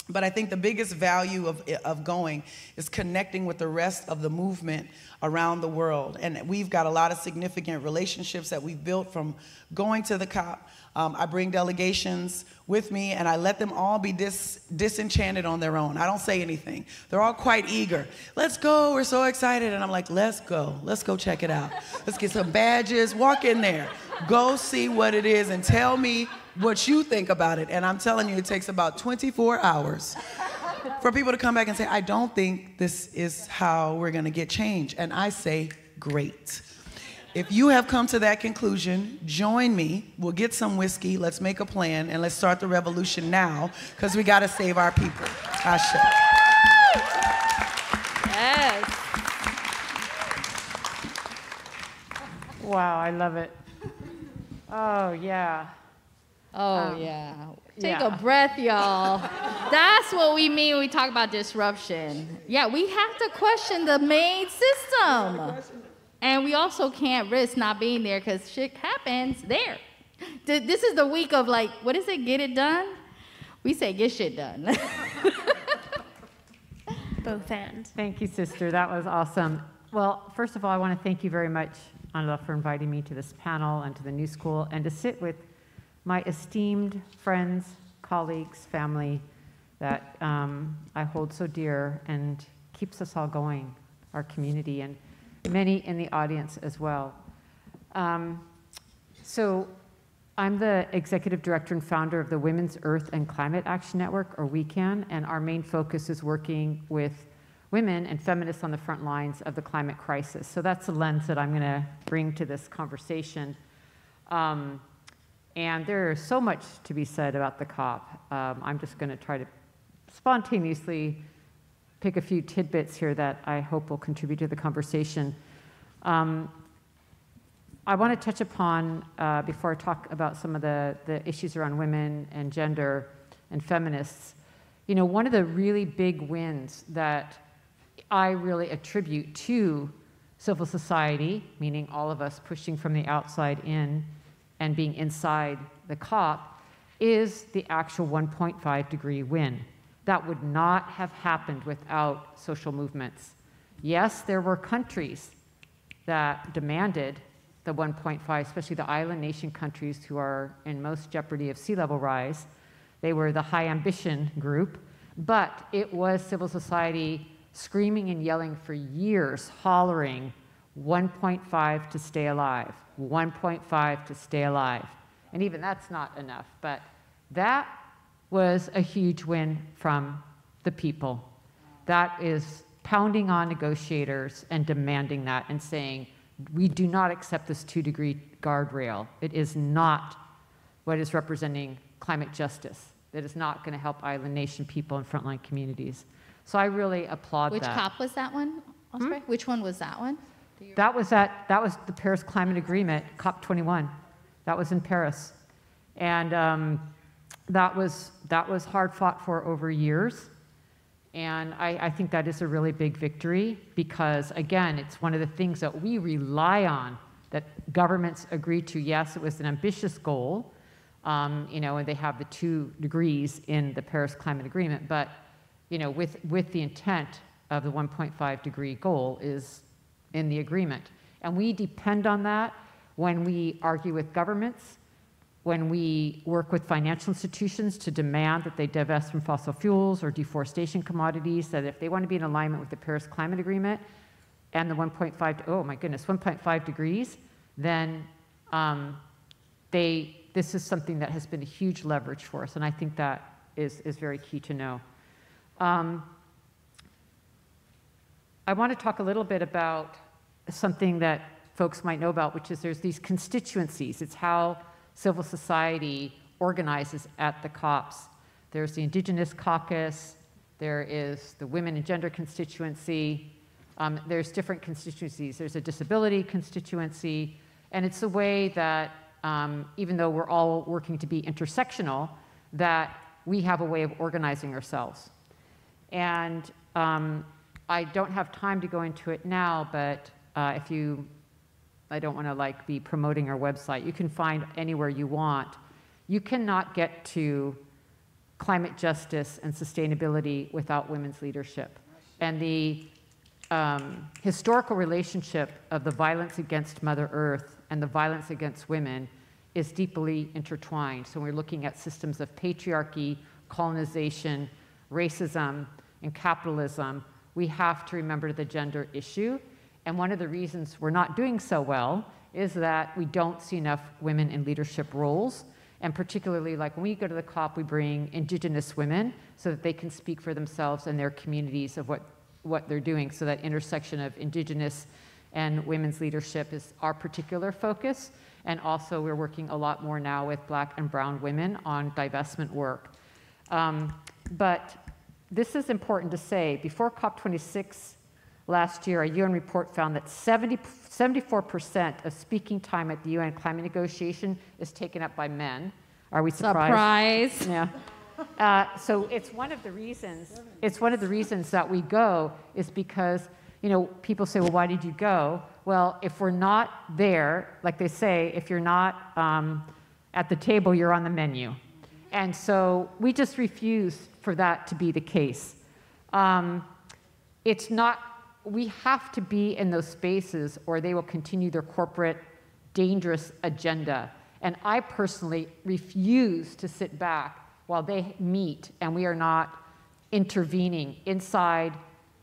But I think the biggest value of going is connecting with the rest of the movement around the world. And we've got a lot of significant relationships that we've built from going to the COP. I bring delegations with me, and I let them all be disenchanted on their own. I don't say anything. They're all quite eager. Let's go, we're so excited. And I'm like, let's go check it out. Let's get some badges, walk in there, go see what it is, and tell me what you think about it. And I'm telling you, it takes about 24 hours for people to come back and say, I don't think this is how we're gonna get change. And I say, great. If you have come to that conclusion, join me. We'll get some whiskey, let's make a plan, and let's start the revolution now, because we gotta save our people. Ashe. Yes. Wow, I love it. Oh, yeah. Oh, yeah. Take a breath, y'all. That's what we mean when we talk about disruption. Yeah, we have to question the made system. And we also can't risk not being there, because shit happens there. This is the week of, like, what is it, get it done? We say get shit done. Both ends. Thank you, sister. That was awesome. Well, first of all, I want to thank you very much, Angela, for inviting me to this panel and to the New School, and to sit with my esteemed friends, colleagues, family that I hold so dear and keeps us all going, our community, and many in the audience as well. So I'm the executive director and founder of the Women's Earth and Climate Action Network, or WECAN, and our main focus is working with women and feminists on the front lines of the climate crisis. So that's the lens that I'm going to bring to this conversation. And there's so much to be said about the COP. I'm just going to try to spontaneously pick a few tidbits here that I hope will contribute to the conversation. I want to touch upon, before I talk about some of the issues around women and gender and feminists, you know, one of the really big wins that I really attribute to civil society, meaning all of us pushing from the outside in and being inside the COP, is the actual 1.5 degree win. That would not have happened without social movements. Yes, there were countries that demanded the 1.5, especially the island nation countries who are in most jeopardy of sea level rise. They were the high ambition group, but it was civil society screaming and yelling for years, hollering 1.5 to stay alive, 1.5 to stay alive. And even that's not enough, but that was a huge win from the people. That is pounding on negotiators and demanding that and saying, we do not accept this 2 degree guardrail. It is not what is representing climate justice. It is not going to help island nation people and frontline communities. So I really applaud that. Which COP was that one, Osprey? Which one was that one? That was the Paris Climate Agreement, COP21. That was in Paris. And that was hard fought for over years. And I think that is a really big victory because, again, it's one of the things that we rely on, that governments agree to. Yes, it was an ambitious goal, you know, and they have the 2 degrees in the Paris Climate Agreement, but, you know, with the intent of the 1.5 degree goal is in the agreement. And we depend on that when we argue with governments, when we work with financial institutions to demand that they divest from fossil fuels or deforestation commodities, that if they want to be in alignment with the Paris Climate Agreement and the 1.5 degrees, then this is something that has been a huge leverage for us, and I think that is very key to know. I want to talk a little bit about something that folks might know about, which is there's these constituencies. It's how civil society organizes at the COPs. There's the Indigenous Caucus, there is the Women and Gender constituency, there's different constituencies. There's a disability constituency, and it's a way that, even though we're all working to be intersectional, that we have a way of organizing ourselves. And I don't have time to go into it now, but I don't want to be promoting our website. You can find anywhere you want. You cannot get to climate justice and sustainability without women's leadership. And the historical relationship of the violence against Mother Earth and the violence against women is deeply intertwined. So we're looking at systems of patriarchy, colonization, racism, and capitalism. We have to remember the gender issue. And one of the reasons we're not doing so well is that we don't see enough women in leadership roles. And particularly, like when we go to the COP, we bring Indigenous women so that they can speak for themselves and their communities of what they're doing. So that intersection of Indigenous and women's leadership is our particular focus. And also we're working a lot more now with Black and Brown women on divestment work. But this is important to say. Before COP26 last year, a UN report found that 74% of speaking time at the UN climate negotiation is taken up by men. Are we surprised? Surprise. Yeah. So it's one of the reasons. It's one of the reasons that we go is because, you know, people say, well, why did you go? Well, if we're not there, like they say, if you're not at the table, you're on the menu. And so we just refuse for that to be the case. It's not. We have to be in those spaces or they will continue their corporate dangerous agenda. And I personally refuse to sit back while they meet and we are not intervening inside,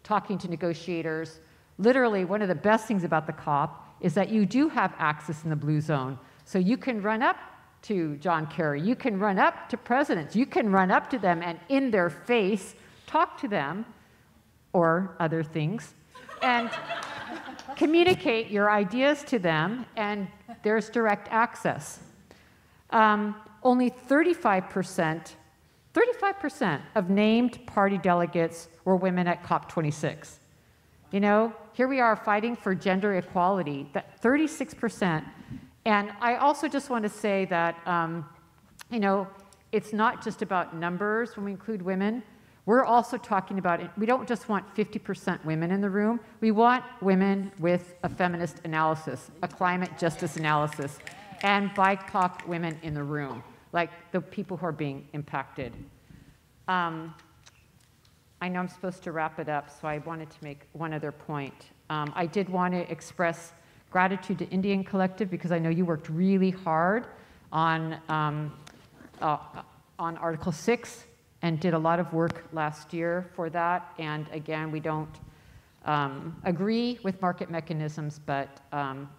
talking to negotiators. Literally, one of the best things about the COP is that you do have access in the blue zone. So you can run up to John Kerry. You can run up to presidents. You can run up to them and in their face talk to them, or other things, and communicate your ideas to them, and there's direct access. Only 35% of named party delegates were women at COP26. You know, here we are fighting for gender equality, that 36%. And I also just want to say that, you know, it's not just about numbers when we include women. We're also talking about it. We don't just want 50% women in the room. We want women with a feminist analysis, a climate justice analysis, and BIPOC women in the room, like the people who are being impacted. I know I'm supposed to wrap it up, so I wanted to make one other point. I did want to express gratitude to Indian Collective because I know you worked really hard on Article 6 and did a lot of work last year for that. And again, we don't agree with market mechanisms, but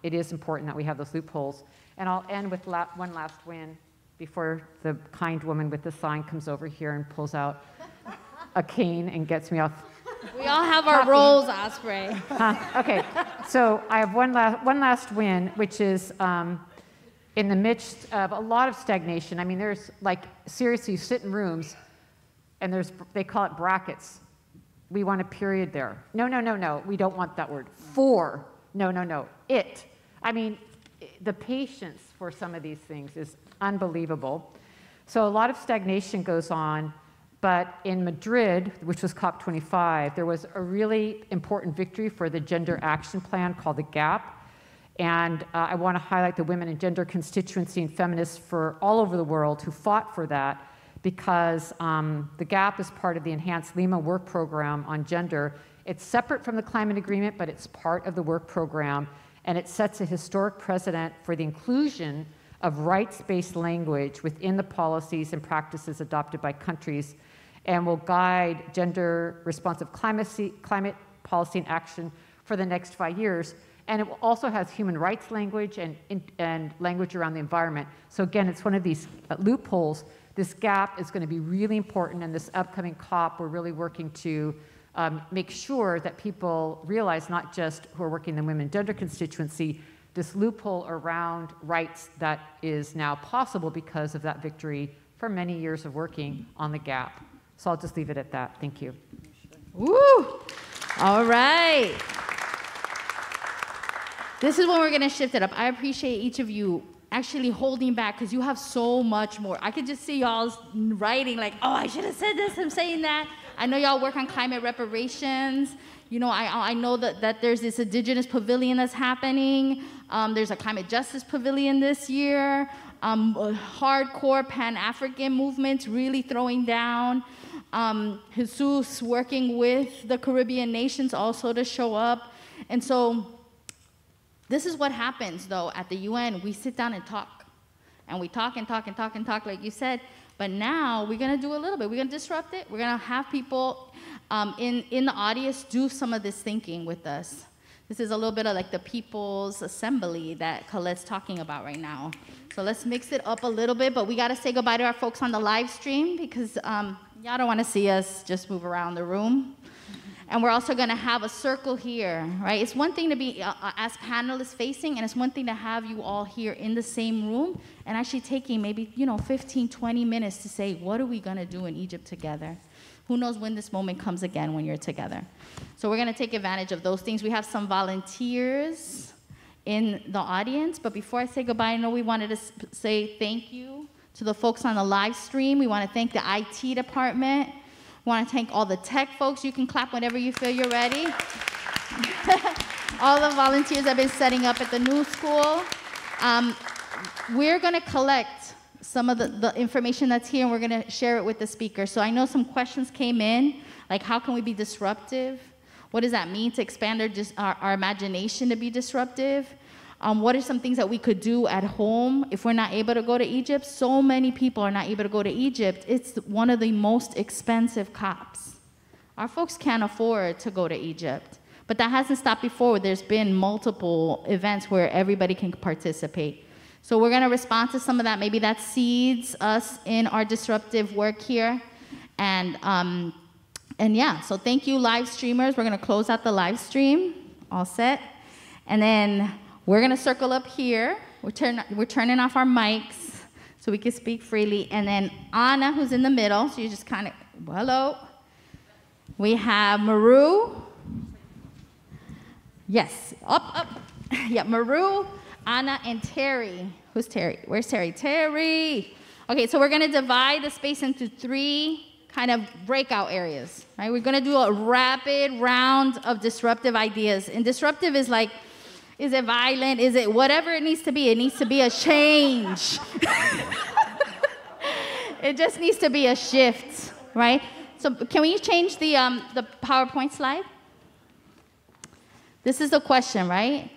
it is important that we have those loopholes. And I'll end with one last win before the kind woman with the sign comes over here and pulls out a cane and gets me off. We all have our roles, Osprey. Okay, so I have one last win, which is in the midst of a lot of stagnation. I mean, there's like, seriously, you sit in rooms and they call it brackets. We want a period there. No, no, no, no, we don't want that word. For, no, no, no, it. I mean, the patience for some of these things is unbelievable. So a lot of stagnation goes on, but in Madrid, which was COP25, there was a really important victory for the Gender Action Plan called the GAP. And I want to highlight the women and gender constituency and feminists for all over the world who fought for that, because the GAP is part of the Enhanced Lima work program on gender. It's separate from the climate agreement, but it's part of the work program, and it sets a historic precedent for the inclusion of rights-based language within the policies and practices adopted by countries, and will guide gender-responsive climate policy and action for the next 5 years. And it also has human rights language and language around the environment. So again, it's one of these loopholes. This gap is going to be really important, and this upcoming COP, we're really working to make sure that people realize, not just who are working in the women and gender constituency, this loophole around rights that is now possible because of that victory for many years of working on the gap. So I'll just leave it at that. Thank you. Woo! All right. This is when we're going to shift it up. I appreciate each of you actually holding back, because you have so much more. I could just see y'all writing like, oh, I should have said this, I'm saying that. I know y'all work on climate reparations. You know, I know that there's this Indigenous pavilion that's happening. There's a climate justice pavilion this year. Hardcore Pan-African movements really throwing down. Jesus working with the Caribbean nations also to show up. And so this is what happens, though, at the UN. We sit down and talk. And we talk and talk and talk and talk, like you said. But now we're going to do a little bit. We're going to disrupt it. We're going to have people in the audience do some of this thinking with us. This is a little bit of like the People's Assembly that Colette's talking about right now. So let's mix it up a little bit. But we got to say goodbye to our folks on the live stream, because y'all don't want to see us just move around the room. And we're also going to have a circle here, right? It's one thing to be as panelists facing, and it's one thing to have you all here in the same room and actually taking maybe, 15, 20 minutes to say, what are we going to do in Egypt together? Who knows when this moment comes again when you're together? So we're going to take advantage of those things. We have some volunteers in the audience, but before I say goodbye, I know we wanted to say thank you to the folks on the live stream. We want to thank the IT department. We want to thank all the tech folks. You can clap whenever you feel you're ready. All the volunteers have been setting up at the new school. We're going to collect some of the information that's here, and we're going to share it with the speaker. So I know some questions came in, like how can we be disruptive? What does that mean to expand our imagination to be disruptive? What are some things that we could do at home if we're not able to go to Egypt? So many people are not able to go to Egypt. It's one of the most expensive COPs. Our folks can't afford to go to Egypt. But that hasn't stopped before. There's been multiple events where everybody can participate. So we're going to respond to some of that. Maybe that seeds us in our disruptive work here. And yeah, so thank you, live streamers. We're going to close out the live stream. All set. And then we're going to circle up here. We're turning off our mics so we can speak freely. And then Anna, who's in the middle, so you just kind of, hello. We have Maru. Yes, up. Yeah, Maru, Anna, and Terry. Who's Terry? Where's Terry? Terry. Okay, so we're going to divide the space into 3 kind of breakout areas, right? We're going to do a rapid round of disruptive ideas. And disruptive is like, is it violent? Is it whatever it needs to be? It needs to be a change. It just needs to be a shift, right? So can we change the PowerPoint slide? This is the question, right?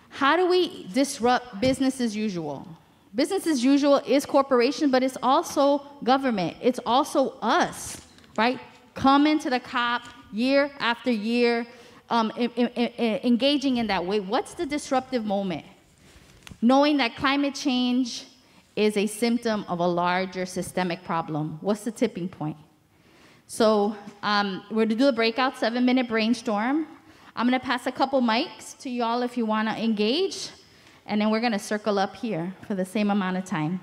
How do we disrupt business as usual? Business as usual is corporation, but it's also government. It's also us, right? Coming to the COP year after year, engaging in that way. What's the disruptive moment? Knowing that climate change is a symptom of a larger systemic problem. What's the tipping point? So we're going to do a breakout 7-minute brainstorm. I'm going to pass a couple mics to y'all if you want to engage. And then we're going to circle up here for the same amount of time.